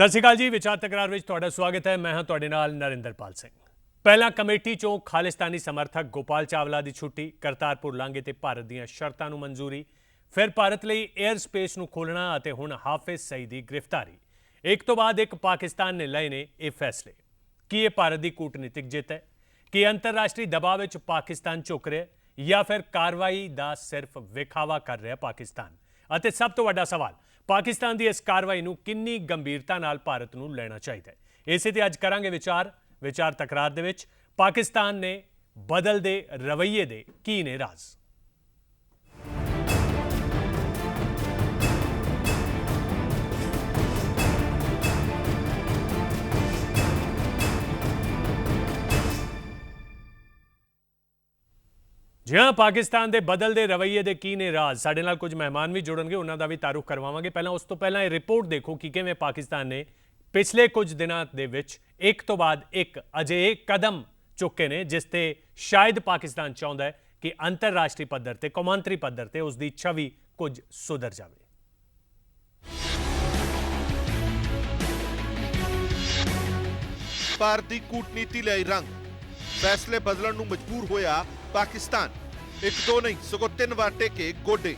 ਸਤਿ ਸ਼੍ਰੀ ਅਕਾਲ ਜੀ। ਵਿਚਾਰ ਤਕਰਾਰ ਵਿੱਚ ਤੁਹਾਡਾ ਸਵਾਗਤ ਹੈ। ਮੈਂ ਹਾਂ ਤੁਹਾਡੇ ਨਾਲ ਨਰਿੰਦਰਪਾਲ ਸਿੰਘ। ਪਹਿਲਾਂ ਕਮੇਟੀ ਚੋਂ ਖਾਲਿਸਤਾਨੀ ਸਮਰਥਕ ਗੋਪਾਲ ਚਾਵਲਾ ਦੀ ਛੁੱਟੀ, ਕਰਤਾਰਪੁਰ ਲਾਂਘੇ ਤੇ ਭਾਰਤ ਦੀਆਂ ਸ਼ਰਤਾਂ ਨੂੰ ਮਨਜ਼ੂਰੀ, ਫਿਰ ਭਾਰਤ ਲਈ 에ਅਰ ਸਪੇਸ ਨੂੰ ਖੋਲ੍ਹਣਾ ਅਤੇ ਹੁਣ ਹਾਫਿਜ਼ ਸਈਦ ਦੀ ਗ੍ਰਿਫਤਾਰੀ। ਇੱਕ ਤੋਂ ਬਾਅਦ ਇੱਕ ਪਾਕਿਸਤਾਨ ਨੇ ਲਏ ਨੇ ਇਹ ਫੈਸਲੇ। ਕੀ ਇਹ ਭਾਰਤ ਦੀ ਕੂਟਨੀਤਿਕ ਜਿੱਤ ਹੈ? ਕੀ ਅੰਤਰਰਾਸ਼ਟਰੀ ਦਬਾਅ ਵਿੱਚ ਪਾਕਿਸਤਾਨ ਝੁਕ ਰਿਹਾ ਜਾਂ ਫਿਰ ਕਾਰਵਾਈ ਦਾ ਸਿਰਫ ਵਿਖਾਵਾ ਕਰ ਰਿਹਾ ਪਾਕਿਸਤਾਨ? ਅਤੇ ਸਭ ਤੋਂ ਵੱਡਾ ਸਵਾਲ, ਪਾਕਿਸਤਾਨ ਦੀ ਇਸ ਕਾਰਵਾਈ ਨੂੰ ਕਿੰਨੀ ਗੰਭੀਰਤਾ ਨਾਲ ਭਾਰਤ ਨੂੰ ਲੈਣਾ ਚਾਹੀਦਾ ਹੈ? ਇਸੇ ਤੇ ਅੱਜ ਕਰਾਂਗੇ ਵਿਚਾਰ ਤਕਰਾਰ ਦੇ ਵਿੱਚ ਪਾਕਿਸਤਾਨ ਨੇ ਬਦਲਦੇ ਰਵੱਈਏ ਦੇ ਕੀ ਨੇ ਰਾਜ਼। जी हाँ, पाकिस्तान के बदलते रवैये के की ने राज। साडे नाल कुछ मेहमान भी जुड़नगे, उन्होंने भी तारुफ करवावांगे। पहला उस तो पहला ये रिपोर्ट देखो कि किवें पाकिस्तान ने पिछले कुछ दिनों के विच एक तो बाद एक अजिहे कदम चुके ने जिस ते शायद पाकिस्तान चाहता है कि अंतरराष्ट्रीय पद्धर ते कौमांतरी पद्धर ते उसकी छवि कुछ सुधर जाए। ਭਾਰਤ ਦੀ ਕੂਟਨੀਤੀ ਲਈ ਰੰਗ, ਫੈਸਲੇ ਬਦਲਣ ਨੂੰ ਮਜਬੂਰ ਹੋਇਆ ਪਾਕਿਸਤਾਨ। ਇੱਕ ਦੋ ਨਹੀਂ ਸਗੋਂ 3 ਵਾਰ ਟੇਕੇ ਗੋਡੇ।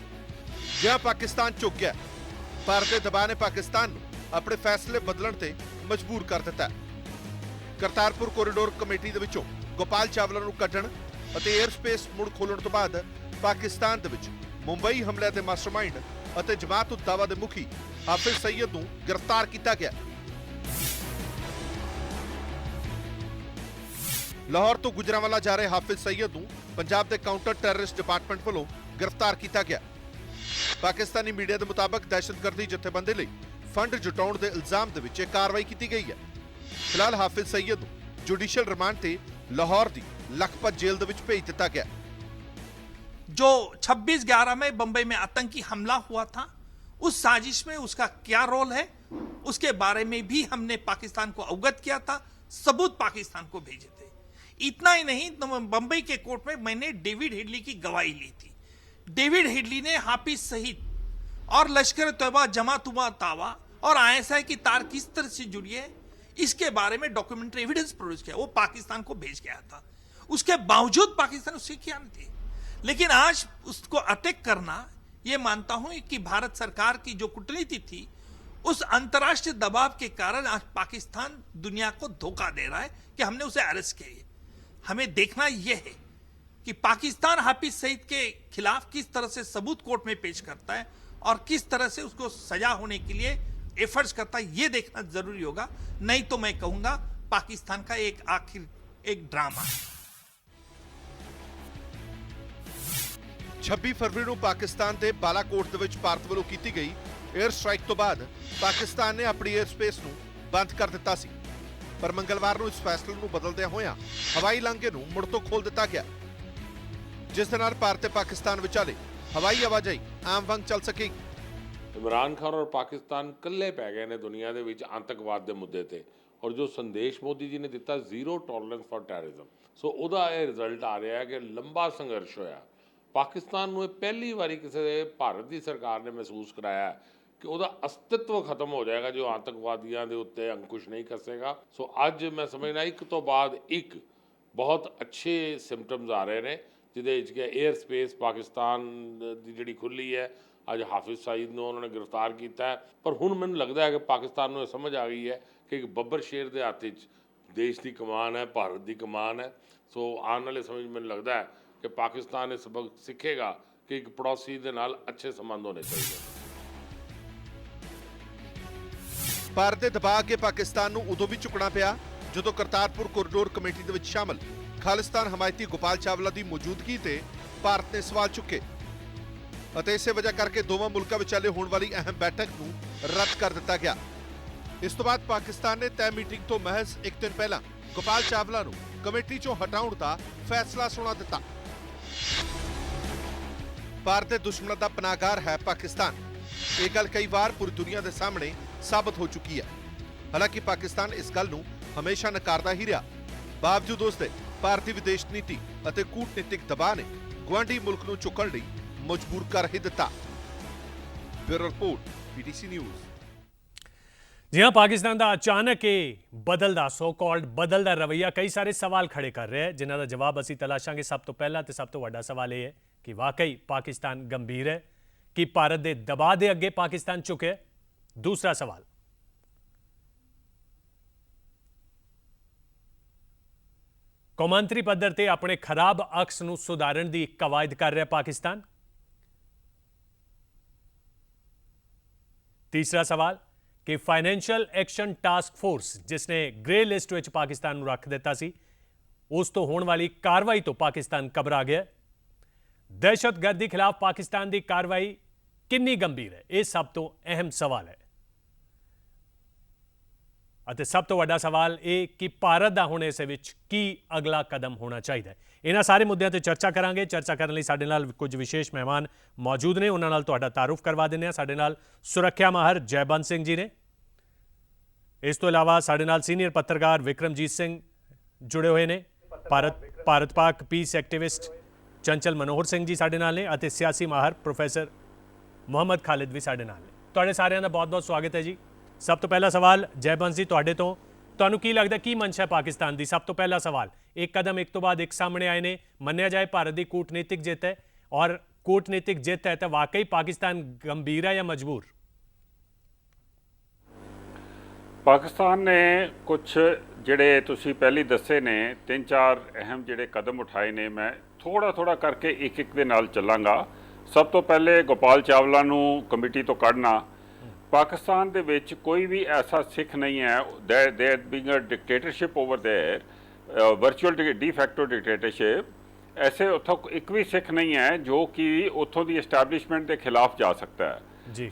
ਜਿਹਾ ਪਾਕਿਸਤਾਨ ਝੁਕ ਗਿਆ, ਭਾਰਤ ਦੇ ਦਬਾਅ ਨੇ ਪਾਕਿਸਤਾਨ ਨੂੰ ਆਪਣੇ ਫੈਸਲੇ ਬਦਲਣ ਤੇ ਮਜਬੂਰ ਕਰ ਦਿੱਤਾ। ਕਰਤਾਰਪੁਰ ਕੋਰੀਡੋਰ ਕਮੇਟੀ ਦੇ ਵਿੱਚੋਂ ਗੋਪਾਲ ਚਾਵਲਾ ਨੂੰ ਕੱਢਣ ਅਤੇ 에ਅਰ ਸਪੇਸ ਮੁੜ ਖੋਲ੍ਹਣ ਤੋਂ ਬਾਅਦ ਪਾਕਿਸਤਾਨ ਦੇ ਵਿੱਚ ਮੁੰਬਈ ਹਮਲੇ ਦੇ ਮਾਸਟਰਮਾਈਂਡ ਅਤੇ ਜਮਾਤ ਉਦ ਦਾਵਾ ਦੇ ਮੁਖੀ ਹਾਫਿਜ਼ ਸਈਦ ਨੂੰ ਗ੍ਰਿਫਤਾਰ ਕੀਤਾ ਗਿਆ। ਲਾਹੌਰ ਤੋਂ ਗੁਜਰਾਂਵਾਲਾ ਜਾ ਰਹੇ ਹਾਫਿਜ਼ ਸਈਦ ਨੂੰ ਪੰਜਾਬ ਦੇ ਕਾਊਂਟਰ ਟੈਰਰਿਸਟ ਡਿਪਾਰਟਮੈਂਟ ਵੱਲੋਂ ਗ੍ਰਿਫਤਾਰ ਕੀਤਾ ਗਿਆ। ਪਾਕਿਸਤਾਨੀ ਮੀਡੀਆ ਦੇ ਮੁਤਾਬਕ ਦਹਿਸ਼ਤਗਰਦੀ ਜਥੇਬੰਦੀ ਲਈ ਫੰਡ ਜੁਟਾਉਣ ਦੇ ਇਲਜ਼ਾਮ ਦੇ ਵਿੱਚ ਇਹ ਕਾਰਵਾਈ ਕੀਤੀ ਗਈ ਹੈ। ਫਿਲਹਾਲ ਹਾਫਿਜ਼ ਸਈਦ ਨੂੰ ਜੁਡੀਸ਼ੀਅਲ ਰਿਮਾਂਡ ਤੇ ਲਾਹੌਰ ਦੀ ਲਖਪਤ ਜੇਲ੍ਹ ਦੇ ਵਿੱਚ ਭੇਜ ਦਿੱਤਾ ਗਿਆ। जो 26/11 में बंबई में आतंकी हमला हुआ था, उस साजिश में उसका क्या रोल है, उसके बारे में भी हमने पाकिस्तान को अवगत किया था, सबूत पाकिस्तान को भेजे थे। इतना ही नहीं, तो बंबई के कोर्ट में मैंने डेविड हेडली की गवाही ली थी। डेविड हेडली ने हाफिज सईद और लश्कर तैयबा जमात उद दावा और ISI की तार किस तरह से जुड़ी है, इसके बारे में डॉक्यूमेंट्री एविडेंस प्रोड्यूस किया। वो पाकिस्तान को भेज गया था, उसके बावजूद पाकिस्तान उससे किया नहीं थी। लेकिन आज उसको अटैक करना, ये मानता हूं कि भारत सरकार की जो कूटनीति थी, उस अंतर्राष्ट्रीय दबाव के कारण आज पाकिस्तान दुनिया को धोखा दे रहा है कि हमने उसे अरेस्ट किया। हमें देखना यह है कि पाकिस्तान हाफिज सईद के खिलाफ किस तरह से सबूत कोर्ट में पेश करता है और किस तरह से उसको सजा होने के लिए एफर्ट्स करता है, ये देखना जरूरी होगा। नहीं तो मैं कहूंगा पाकिस्तान का एक ड्रामा है। 26 ਫਰਵਰੀ ਨੂੰ ਪਾਕਿਸਤਾਨ ਦੇ ਬਾਲਾਕੋਟ ਦੇ ਵਿੱਚ ਭਾਰਤ ਵੱਲੋਂ ਕੀਤੀ ਗਈ 에ਅਰ ਸਟ੍ਰਾਈਕ ਤੋਂ ਬਾਅਦ ਪਾਕਿਸਤਾਨ ਨੇ ਆਪਣੀ 에ਅਰ ਸਪੇਸ ਨੂੰ ਬੰਦ ਕਰ ਦਿੱਤਾ ਸੀ, ਪਰ ਮੰਗਲਵਾਰ ਨੂੰ ਇਸ ਫੈਸਲੇ ਨੂੰ ਬਦਲਦਿਆਂ ਹੋਇਆਂ ਹਵਾਈ ਲਾਂਘੇ ਨੂੰ ਮੁੜ ਤੋਂ ਖੋਲ੍ਹ ਦਿੱਤਾ ਗਿਆ, ਜਿਸ ਦੇ ਨਾਲ ਭਾਰਤ ਤੇ ਪਾਕਿਸਤਾਨ ਵਿਚਾਲੇ ਹਵਾਈ ਆਵਾਜਾਈ ਆਮ ਵਾਂਗ ਚੱਲ ਸਕੇਗੀ। ਇਮਰਾਨ ਖਾਨ ਔਰ ਪਾਕਿਸਤਾਨ ਇਕੱਲੇ ਪੈ ਗਏ ਨੇ ਦੁਨੀਆ ਦੇ ਵਿੱਚ ਆਤੰਕਵਾਦ ਦੇ ਮੁੱਦੇ ਤੇ, ਔਰ ਜੋ ਸੰਦੇਸ਼ ਮੋਦੀ ਜੀ ਨੇ ਦਿੱਤਾ ਜ਼ੀਰੋ ਟੋਲਰੈਂਸ ਫॉर ਟੈਰਰਿਜ਼ਮ, ਸੋ ਉਹਦਾ ਇਹ ਰਿਜ਼ਲਟ ਆ ਰਿਹਾ ਕਿ ਲੰਬਾ ਸੰਘਰਸ਼ ਹੋਇਆ। ਪਾਕਿਸਤਾਨ ਨੂੰ ਇਹ ਪਹਿਲੀ ਵਾਰੀ ਕਿਸੇ ਭਾਰਤ ਦੀ ਸਰਕਾਰ ਨੇ ਮਹਿਸੂਸ ਕਰਾਇਆ ਕਿ ਉਹਦਾ ਅਸਤਿਤਵ ਖਤਮ ਹੋ ਜਾਏਗਾ ਜੋ ਆਤੰਕਵਾਦੀਆਂ ਦੇ ਉੱਤੇ ਅੰਕੁਸ਼ ਨਹੀਂ ਕੱਸੇਗਾ। ਸੋ ਅੱਜ ਮੈਂ ਸਮਝਦਾ ਇੱਕ ਤੋਂ ਬਾਅਦ ਇੱਕ ਬਹੁਤ ਅੱਛੇ ਸਿੰਪਟਮਸ ਆ ਰਹੇ ਨੇ, ਜਿਹਦੇ ਵਿੱਚ ਕਿ 에ਅਰ ਸਪੇਸ ਪਾਕਿਸਤਾਨ ਦੀ ਜਿਹੜੀ ਖੁੱਲ੍ਹੀ ਹੈ। ਅੱਜ ਹਾਫਿਜ਼ ਸਈਦ ਨੂੰ ਉਹਨਾਂ ਨੇ ਗ੍ਰਿਫਤਾਰ ਕੀਤਾ ਹੈ, ਪਰ ਹੁਣ ਮੈਨੂੰ ਲੱਗਦਾ ਹੈ ਕਿ ਪਾਕਿਸਤਾਨ ਨੂੰ ਇਹ ਸਮਝ ਆ ਗਈ ਹੈ ਕਿ ਇੱਕ ਬੱਬਰ ਸ਼ੇਰ ਦੇ ਹੱਥ 'ਚ ਦੇਸ਼ ਦੀ ਕਮਾਨ ਹੈ, ਭਾਰਤ ਦੀ ਕਮਾਨ ਹੈ। ਸੋ ਆਉਣ ਵਾਲੇ ਸਮੇਂ 'ਚ ਮੈਨੂੰ ਲੱਗਦਾ ਹੈ ਕਿ ਪਾਕਿਸਤਾਨ ਇਹ ਸਬਕ ਸਿੱਖੇਗਾ ਕਿ ਇੱਕ ਪੜੋਸੀ ਦੇ ਨਾਲ ਅੱਛੇ ਸੰਬੰਧ ਹੋਣੇ ਚਾਹੀਦੇ। ਭਾਰਤ ਦੇ ਦਬਾਅ ਅੱਗੇ ਪਾਕਿਸਤਾਨ ਨੂੰ ਉਦੋਂ ਵੀ ਝੁਕਣਾ ਪਿਆ ਜਦੋਂ ਕਰਤਾਰਪੁਰ ਕੋਰੀਡੋਰ ਕਮੇਟੀ ਦੇ ਵਿੱਚ ਸ਼ਾਮਲ ਖਾਲਿਸਤਾਨ ਹਮਾਇਤੀ ਗੋਪਾਲ ਚਾਵਲਾ ਦੀ ਮੌਜੂਦਗੀ ਤੇ ਭਾਰਤ ਨੇ ਸਵਾਲ ਚੁੱਕੇ ਅਤੇ ਇਸੇ ਵਜ੍ਹਾ ਕਰਕੇ ਦੋਵਾਂ ਮੁਲਕਾਂ ਵਿਚਾਲੇ ਹੋਣ ਵਾਲੀ ਅਹਿਮ ਬੈਠਕ ਨੂੰ ਰੱਦ ਕਰ ਦਿੱਤਾ ਗਿਆ। ਇਸ ਤੋਂ ਬਾਅਦ ਪਾਕਿਸਤਾਨ ਨੇ ਤੈਅ ਮੀਟਿੰਗ ਤੋਂ ਮਹਿਜ਼ ਇੱਕ ਦਿਨ ਪਹਿਲਾਂ ਗੋਪਾਲ ਚਾਵਲਾ ਨੂੰ ਕਮੇਟੀ ਚੋਂ ਹਟਾਉਣ ਦਾ ਫੈਸਲਾ ਸੁਣਾ ਦਿੱਤਾ। ਭਾਰਤ ਦੇ ਦੁਸ਼ਮਣਾਂ ਦਾ ਪਨਾਹਗਾਰ ਹੈ ਪਾਕਿਸਤਾਨ। ਇਹ ਗੱਲ ਕਈ ਵਾਰ ਪੂਰੀ ਦੁਨੀਆ ਦੇ ਸਾਹਮਣੇ ਸਾਬਤ ਹੋ ਚੁੱਕੀ ਹੈ। ਹਾਲਾਂਕਿ ਪਾਕਿਸਤਾਨ ਇਸ ਗੱਲ ਨੂੰ ਹਮੇਸ਼ਾ ਨਕਾਰਦਾ ਹੀ ਰਿਹਾ। ਬਾਵਜੂਦ ਉਸ ਦੇ ਭਾਰਤੀ ਵਿਦੇਸ਼ ਨੀਤੀ ਅਤੇ ਕੂਟਨੀਤਿਕ ਦਬਾਅ ਨੇ ਗੁਆਂਢੀ ਮੁਲਕ ਨੂੰ ਝੁਕਣ ਲਈ ਮਜਬੂਰ ਕਰ ਹੀ ਦਿੱਤਾ। Bureau report, PTC news. जी हाँ, पाकिस्तान का अचानक ये बदलदा सो कॉल्ड बदलदा रवैया कई सारे सवाल खड़े कर रहे हैं, जिन्हों का जवाब असी तलाशांगे। सब तो पहला तो सब तो वड्डा सवाल यह है कि वाकई पाकिस्तान गंभीर है कि भारत के दबाव के अगे पाकिस्तान झुके है। दूसरा सवाल, कौमांतरी पद्धर ते अपने खराब अक्स नूं सुधारन की कवायद कर रहा पाकिस्तान। तीसरा सवाल कि फाइनेंशियल एक्शन टास्क फोर्स जिसने ग्रे लिस्ट विच पाकिस्तान नूं रख दिता सी, उस तो होने वाली कार्रवाई तो पाकिस्तान घबरा गया। दहशतगर्दी खिलाफ पाकिस्तान की कार्रवाई कितनी गंभीर है, यह सब तो अहम सवाल है। ਅਤੇ सब तो वड्डा सवाल ये कि भारत का हुण इस विच की अगला कदम होना चाहिए। इन्हां सारे मुद्दों पर चर्चा करांगे। चर्चा करने लई साडे नाल कुछ विशेष मेहमान मौजूद ने, उन्हां नाल तुहाडा तारुफ करवा दिंदे हां। साडे नाल सुरक्षा माहर जयबंत सिंह जी ने, इस तो इलावा साडे नाल सीनियर पत्रकार विक्रमजीत सिंह जुड़े हुए ने, भारत पाक पीस एक्टिविस्ट चंचल मनोहर सिंह जी साडे नाल ने, अते सियासी माहर प्रोफैसर मुहम्मद खालिद भी साडे नाल ने। तुहाडे सारिआं दा बहुत बहुत स्वागत है जी। सब तो पहला सवाल जयबंत जी तुहाडे तो, तुहानूं की लगदा की मंशा है पाकिस्तान की? सब तो पहला सवाल, एक कदम एक तो बाद एक सामने आए ने, मन्निया जाए भारत की कूटनीतिक जित है, और कूटनीतिक जित है तो वाकई पाकिस्तान गंभीर है या मजबूर? पाकिस्तान ने कुछ ਜਿਹੜੇ ਤੁਸੀਂ ਪਹਿਲੀ ਦੱਸੇ ਨੇ 3-4 ਅਹਿਮ ਜਿਹੜੇ ਕਦਮ ਉਠਾਏ ਨੇ, ਮੈਂ ਥੋੜਾ ਕਰਕੇ ਇੱਕ ਦੇ ਨਾਲ ਚੱਲਾਂਗਾ। ਸਭ ਤੋਂ ਪਹਿਲੇ ਗੋਪਾਲ ਚਾਵਲਾ ਨੂੰ ਕਮੇਟੀ ਤੋਂ ਕੱਢਣਾ। ਪਾਕਿਸਤਾਨ ਦੇ ਵਿੱਚ ਕੋਈ ਵੀ ਐਸਾ ਸਿੱਖ ਨਹੀਂ ਹੈ, there being a dictatorship over there, virtual de facto dictatorship. ਐਸੇ ਉੱਥੋਂ ਇੱਕ ਵੀ ਸਿੱਖ ਨਹੀਂ ਹੈ ਜੋ ਕਿ ਉੱਥੋਂ ਦੀ ਐਸਟੈਬਲਿਸ਼ਮੈਂਟ ਦੇ ਖਿਲਾਫ ਜਾ ਸਕਦਾ ਹੈ।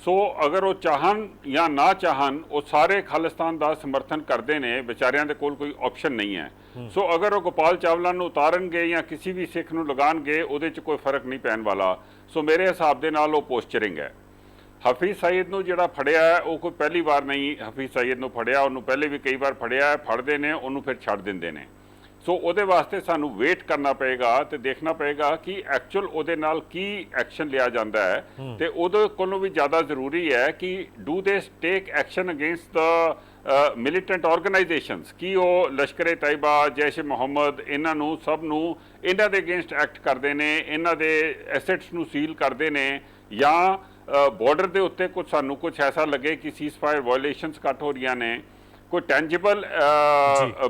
ਸੋ ਅਗਰ ਉਹ ਚਾਹਣ ਜਾਂ ਨਾ ਚਾਹਣ, ਉਹ ਸਾਰੇ ਖਾਲਿਸਤਾਨ ਦਾ ਸਮਰਥਨ ਕਰਦੇ ਨੇ, ਵਿਚਾਰਿਆਂ ਦੇ ਕੋਲ ਕੋਈ ਆਪਸ਼ਨ ਨਹੀਂ ਹੈ। ਸੋ ਅਗਰ ਉਹ ਗੋਪਾਲ ਚਾਵਲਾ ਨੂੰ ਉਤਾਰਨਗੇ ਜਾਂ ਕਿਸੇ ਵੀ ਸਿੱਖ ਨੂੰ ਲਗਾਉਣਗੇ, ਉਹਦੇ 'ਚ ਕੋਈ ਫਰਕ ਨਹੀਂ ਪੈਣ ਵਾਲਾ। ਸੋ ਮੇਰੇ ਹਿਸਾਬ ਦੇ ਨਾਲ ਉਹ ਪੋਸਚਰਿੰਗ ਹੈ। ਹਫੀਜ਼ ਸਈਦ ਨੂੰ ਜਿਹੜਾ ਫੜਿਆ ਹੈ, ਉਹ ਕੋਈ ਪਹਿਲੀ ਵਾਰ ਨਹੀਂ ਹਫੀਜ਼ ਸਈਦ ਨੂੰ ਫੜਿਆ, ਉਹਨੂੰ ਪਹਿਲੇ ਵੀ ਕਈ ਵਾਰ ਫੜਿਆ ਹੈ। ਫੜਦੇ ਨੇ ਉਹਨੂੰ, ਫਿਰ ਛੱਡ ਦਿੰਦੇ ਨੇ। ਸੋ ਉਹਦੇ ਵਾਸਤੇ ਸਾਨੂੰ ਵੇਟ ਕਰਨਾ ਪਏਗਾ ਤੇ ਦੇਖਣਾ ਪਏਗਾ ਕਿ ਐਕਚੁਅਲ ਉਹਦੇ ਨਾਲ ਕੀ ਐਕਸ਼ਨ ਲਿਆ ਜਾਂਦਾ ਹੈ। ਤੇ ਉਹਦੇ ਕੋਲੋਂ ਵੀ ਜ਼ਿਆਦਾ ਜ਼ਰੂਰੀ ਹੈ ਕਿ ਡੂ ਦੇ ਟੇਕ ਐਕਸ਼ਨ ਅਗੇਂਸਟ ਦ ਮਿਲੀਟੈਂਟ ਆਰਗੇਨਾਈਜੇਸ਼ਨਸ, ਕਿ ਉਹ ਲਸ਼ਕਰ ਤੈਯਬਾ, ਜੈਸ਼ ਮੁਹੰਮਦ, ਇਹਨਾਂ ਨੂੰ ਸਭ ਨੂੰ ਇਹਨਾਂ ਦੇ ਅਗੇਂਸਟ ਐਕਟ ਕਰਦੇ ਨੇ, ਇਹਨਾਂ ਦੇ ਐਸੈਟਸ ਨੂੰ ਸੀਲ ਕਰਦੇ ਨੇ, ਜਾਂ ਬਾਰਡਰ ਦੇ ਉੱਤੇ ਸਾਨੂੰ ਕੁਝ ਐਸਾ ਲੱਗੇ ਕਿ ਸੀਜ਼ਫਾਇਰ ਵਾਇਓਲੇਸ਼ਨਸ ਘੱਟ ਹੋ ਰਹੀਆਂ ਨੇ, ਕੋਈ ਟੈਂਜੀਬਲ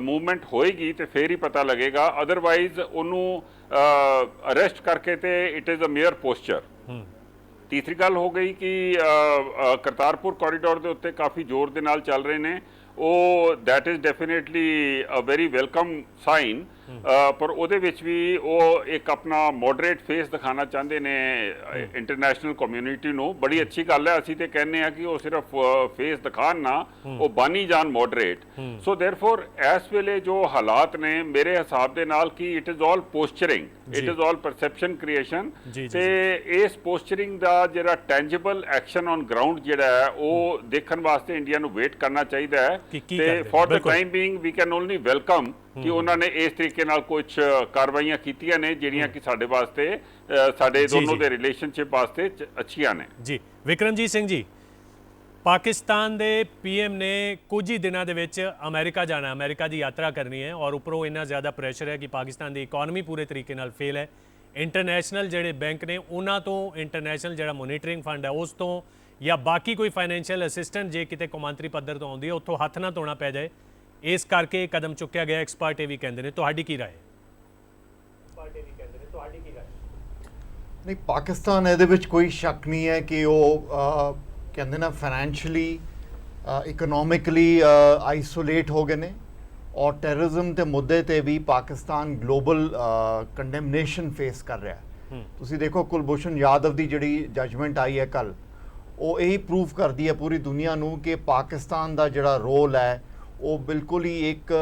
ਮੂਵਮੈਂਟ ਹੋਏਗੀ ਤੇ ਫੇਰ ਹੀ ਪਤਾ ਲੱਗੇਗਾ। ਅਦਰਵਾਈਜ਼ ਉਹਨੂੰ ਅਰੈਸਟ ਕਰਕੇ ਤੇ it is a mere posture. ਤੀਸਰੀ ਗੱਲ ਹੋ ਗਈ ਕਿ ਕਰਤਾਰਪੁਰ ਕੋਰੀਡੋਰ ਦੇ ਉੱਤੇ ਕਾਫੀ ਜ਼ੋਰ ਦੇ ਨਾਲ ਚੱਲ ਰਹੇ ਨੇ। ਉਹ that is definitely a very welcome sign, ਪਰ ਉਹਦੇ ਵਿੱਚ ਵੀ ਉਹ ਇੱਕ ਆਪਣਾ ਮੋਡਰੇਟ ਫੇਸ ਦਿਖਾਉਣਾ ਚਾਹੁੰਦੇ ਨੇ ਇੰਟਰਨੈਸ਼ਨਲ ਕਮਿਊਨਿਟੀ ਨੂੰ। ਬੜੀ ਅੱਛੀ ਗੱਲ ਹੈ, ਅਸੀਂ ਤੇ ਕਹਿੰਦੇ ਹਾਂ ਕਿ ਉਹ ਸਿਰਫ ਫੇਸ ਦਿਖਾਣ ਨਾ, ਉਹ ਬਾਨੀ ਜਾਣ ਮੋਡਰੇਟ। ਸੋ ਦੇਅਰਫੋਰ ਇਸ ਵੇਲੇ ਜੋ ਹਾਲਾਤ ਨੇ ਮੇਰੇ ਹਿਸਾਬ ਦੇ ਨਾਲ ਕਿ it is all posturing, it is all perception creation. ਤੇ ਇਸ ਪੋਸਚਰਿੰਗ ਦਾ ਜਿਹੜਾ ਟੈਂਜੀਬਲ ਐਕਸ਼ਨ ਔਨ ਗਰਾਊਂਡ ਜਿਹੜਾ ਹੈ, ਉਹ ਦੇਖਣ ਵਾਸਤੇ ਇੰਡੀਆ ਨੂੰ ਵੇਟ ਕਰਨਾ ਚਾਹੀਦਾ ਹੈ। ਤੇ for the time being we can only welcome कि उन्होंने इस तरीके नाल कुछ कार्रवाइयां कीतियां ने जिहड़ियां कि साडे वास्ते, साडे दोनों दे रिलेशनशिप वास्ते अच्छियां ने। जी विक्रमजीत सिंह जी, पाकिस्तान के PM ने कुछ ही दिनों के विच अमेरिका जाना, अमेरिका की यात्रा करनी है, और उपरों इन्ना ज़्यादा प्रैशर है कि पाकिस्तान की इकॉनमी पूरे तरीके नाल फेल है। इंटरनेशनल जिहड़े बैंक ने उन्हां तो, इंटरनेशनल जिहड़ा मोनीटरिंग फंड है उस तो, या बाकी कोई फाइनैशियल असिस्टेंट जे किते कौमांतरी पद्धर तो आउंदी है उत्थों हत्थ ना धोना पै जाए, इस करके कदम चुक्या गया। एक्सपर्ट ये भी कहते हैं, तुहाडी की राय? नहीं, पाकिस्तान ਇਹਦੇ ਵਿੱਚ ਕੋਈ ਸ਼ੱਕ ਨਹੀਂ ਹੈ ਕਿ ਉਹ ਕਹਿੰਦੇ ਨਾ ਫਾਈਨੈਂਸ਼ੀਅਲੀ ਇਕਨੋਮਿਕਲੀ ਆਈਸੋਲੇਟ ਹੋ ਗਏ ਨੇ, ਔਰ ਟੈਰਰਿਜ਼ਮ ਦੇ ਮੁੱਦੇ ਤੇ ਵੀ ਪਾਕਿਸਤਾਨ ਗਲੋਬਲ ਕੰਡੈਮਨੇਸ਼ਨ ਫੇਸ ਕਰ ਰਿਹਾ ਹੈ। ਤੁਸੀਂ ਦੇਖੋ ਕੁਲਭੂਸ਼ਣ ਯਾਦਵ ਦੀ ਜਿਹੜੀ ਜਜਮੈਂਟ ਆਈ ਹੈ ਕੱਲ, ਉਹ ਇਹੀ ਪ੍ਰੂਵ ਕਰਦੀ ਹੈ ਪੂਰੀ ਦੁਨੀਆ ਨੂੰ ਕਿ ਪਾਕਿਸਤਾਨ ਦਾ ਜਿਹੜਾ ਰੋਲ ਹੈ ਉਹ ਬਿਲਕੁਲ ਹੀ ਇੱਕ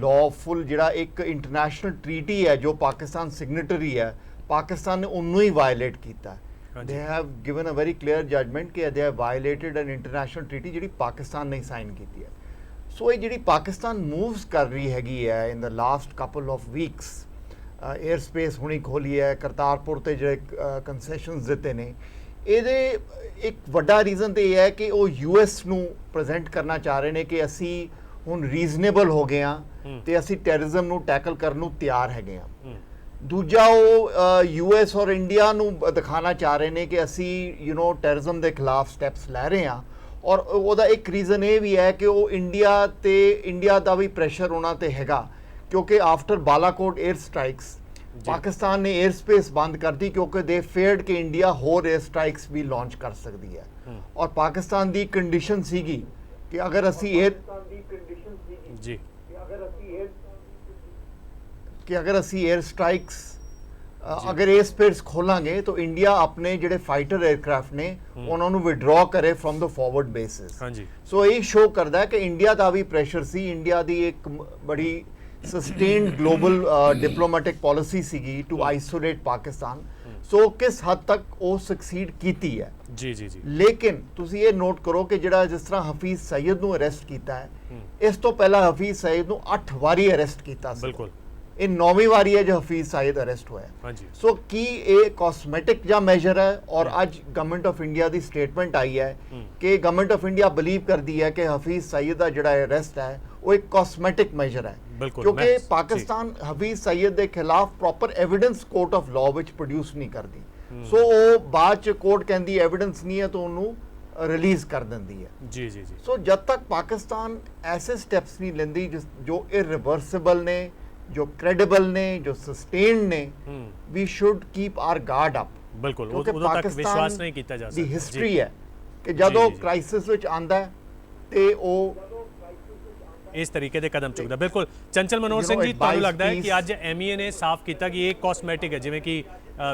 ਲॉफुल ਜਿਹੜਾ ਇੱਕ ਇੰਟਰਨੈਸ਼ਨਲ ਟ੍ਰੀਟੀ ਹੈ ਜੋ ਪਾਕਿਸਤਾਨ ਸਿਗਨੇਟਰੀ ਹੈ, ਪਾਕਿਸਤਾਨ ਨੇ ਉਹਨੂੰ ਹੀ ਵਾਇਲੇਟ ਕੀਤਾ ਹੈ। They have given a very clear judgement ਕਿ they have violated an international treaty ਜਿਹੜੀ ਪਾਕਿਸਤਾਨ ਨੇ ਸਾਈਨ ਕੀਤੀ ਹੈ। ਸੋ ਇਹ ਜਿਹੜੀ ਪਾਕਿਸਤਾਨ ਮੂਵਸ ਕਰ ਰਹੀ ਹੈਗੀ ਹੈ in the last couple of weeks, air space ਹੁਣੀ ਖੋਲੀ ਹੈ, ਕਰਤਾਰਪੁਰ ਤੇ ਜਿਹੜੇ ਕੰਸੈਸ਼ਨਸ ਦਿੱਤੇ ਨੇ, ਇਹਦੇ ਇੱਕ ਵੱਡਾ ਰੀਜ਼ਨ ਤੇ ਇਹ ਹੈ ਕਿ ਉਹ ਯੂਐਸ ਨੂੰ ਪ੍ਰੈਜ਼ੈਂਟ ਕਰਨਾ ਚਾਹ ਰਹੇ ਨੇ ਕਿ ਅਸੀਂ ਹੁਣ ਰੀਜ਼ਨੇਬਲ ਹੋ ਗਏ ਆ ਤੇ ਅਸੀਂ ਟੈਰਰਿਜ਼ਮ ਨੂੰ ਟੈਕਲ ਕਰਨ ਨੂੰ ਤਿਆਰ ਹੈਗੇ ਆ। ਦੂਜਾ ਉਹ ਯੂਐਸ ਔਰ ਇੰਡੀਆ ਨੂੰ ਦਿਖਾਣਾ ਚਾਹ ਰਹੇ ਨੇ ਕਿ ਅਸੀਂ ਟੈਰਰਿਜ਼ਮ ਦੇ ਖਿਲਾਫ ਸਟੈਪਸ ਲੈ ਰਹੇ ਆ। ਔਰ ਉਹਦਾ ਇੱਕ ਰੀਜ਼ਨ ਇਹ ਵੀ ਹੈ ਕਿ ਉਹ ਇੰਡੀਆ ਦਾ ਵੀ ਪ੍ਰੈਸ਼ਰ ਉਹਨਾਂ ਤੇ ਹੈਗਾ, ਕਿਉਂਕਿ after Balakot air strikes Pakistan ਨੇ 에ਅਰ ਸਪੇਸ ਬੰਦ ਕਰਤੀ ਕਿਉਂਕਿ ਦੇ ਫੇਅਰਡ ਕਿ ਇੰਡੀਆ ਹੋਰ 에ਅਰ ਸਟ੍ਰਾਈਕਸ ਵੀ ਲਾਂਚ ਕਰ ਸਕਦੀ ਹੈ। ਔਰ ਪਾਕਿਸਤਾਨ ਦੀ ਕੰਡੀਸ਼ਨ ਸੀਗੀ ਕਿ ਅਗਰ ਅਸੀਂ ਜੀ ਅਗਰ ਅਸੀਂ 에ਅਰ ਸਟ੍ਰਾਈਕਸ ਅਗਰ 에ਅਰ ਸਪੇਸ ਖੋਲਾਂਗੇ ਤਾਂ ਇੰਡੀਆ ਆਪਣੇ ਜਿਹੜੇ ਫਾਈਟਰ 에ਅਰਕ੍ਰਾਫਟ ਨੇ ਉਹਨਾਂ ਨੂੰ ਵਿਡਰਾ ਕਰੇ ਫਰਮ ਦ ਫਾਰਵਰਡ ਬੇਸਿਸ। ਹਾਂਜੀ। ਸੋ ਇਹ ਸ਼ੋ ਕਰਦਾ ਹੈ ਕਿ ਇੰਡੀਆ ਦਾ ਵੀ ਪ੍ਰੈਸ਼ਰ ਸੀ, ਇੰਡੀਆ ਦੀ ਇੱਕ ਬੜੀ ਸਸਟੇਨਡ ਗਲੋਬਲ ਡਿਪਲੋਮੈਟਿਕ ਪਾਲਿਸੀ ਸੀਗੀ ਟੂ ਆਈਸੋਲੇਟ ਪਾਕਿਸਤਾਨ। ਸੋ ਕਿਸ ਹੱਦ ਤੱਕ ਉਹ ਸਕਸੀਡ ਕੀਤੀ ਹੈ। ਜੀ ਜੀ ਜੀ। ਲੇਕਿਨ ਤੁਸੀਂ ਇਹ ਨੋਟ ਕਰੋ ਕਿ ਜਿਹੜਾ ਜਿਸ ਤਰ੍ਹਾਂ ਹਫੀਜ਼ ਸਈਦ ਨੂੰ ਅਰੈਸਟ ਕੀਤਾ ਹੈ, ਇਸ ਤੋਂ ਪਹਿਲਾਂ ਹਫੀਜ਼ ਸਈਦ ਨੂੰ 8 ਵਾਰੀ ਅਰੈਸਟ ਕੀਤਾ ਸੀ। ਬਿਲਕੁਲ। ਇਹ 9ਵੀਂ ਵਾਰੀ ਹੈ ਜੋ ਹਫੀਜ਼ ਸਈਦ ਅਰੈਸਟ ਹੋਇਆ। ਹਾਂਜੀ। ਸੋ ਕੀ ਇਹ ਕਾਸਮੈਟਿਕ ਜਾਂ ਮੈਜਰ ਹੈ? ਔਰ ਅੱਜ government of India the statement ਆਈ ਹੈ ਕਿ ਗਵਰਨਮੈਂਟ ਆਫ ਇੰਡੀਆ ਬਿਲੀਵ ਕਰਦੀ ਹੈ ਕਿ ਹਫੀਜ਼ ਸਈਦ ਦਾ ਜਿਹੜਾ ਅਰੈਸਟ ਹੈ ਉਹ ਇੱਕ ਕਾਸਮੈਟਿਕ ਮੈਜਰ ਹੈ, ਕਿਉਂਕਿ ਪਾਕਿਸਤਾਨ ਹਫੀਜ਼ ਸਈਦ ਦੇ ਖਿਲਾਫ proper evidence court of law ਵਿੱਚ ਪ੍ਰੋਡਿਊਸ ਨਹੀਂ ਕਰਦੀ। ਸੋ ਉਹ ਬਾਅਦ ਚ ਕੋਰਟ ਕਹਿੰਦੀ ਐਵੀਡੈਂਸ ਨਹੀਂ ਹੈ ਤਾਂ ਉਹਨੂੰ ਰਿਲੀਜ਼ ਕਰ ਦਿੰਦੀ ਹੈ। ਜੀ ਜੀ ਜੀ। ਸੋ ਜਦ ਤੱਕ ਪਾਕਿਸਤਾਨ ਐਸੇ ਸਟੈਪਸ ਨਹੀਂ ਲੈਂਦੀ ਜੋ ਇਰਰਿਵਰਸਿਬਲ ਨੇ, ਜੋ ਕ੍ਰੈਡੀਬਲ ਨੇ, ਜੋ ਸਸਟੇਨਡ ਨੇ, we should keep our guard up. ਬਿਲਕੁਲ, ਉਦੋਂ ਤੱਕ ਵਿਸ਼ਵਾਸ ਨਹੀਂ ਕੀਤਾ ਜਾ ਸਕਦਾ। ਦੀ ਹਿਸਟਰੀ ਹੈ ਕਿ ਜਦੋਂ ਕ੍ਰਾਈਸਿਸ ਵਿੱਚ ਆਂਦਾ ਹੈ ਤੇ ਉਹ ਇਸ ਤਰੀਕੇ ਦੇ ਕਦਮ ਚੁੱਕਦਾ। ਬਿਲਕੁਲ। ਚੰਚਲ ਮਨੋਹਰ ਸਿੰਘ ਜੀ, ਤੁਹਾਨੂੰ ਲੱਗਦਾ ਹੈ ਕਿ ਅੱਜ ਐਮਈਏ ਨੇ ਸਾਫ਼ ਕੀਤਾ ਕਿ ਇਹ ਕਾਸਮੈਟਿਕ ਹੈ, ਜਿਵੇਂ ਕਿ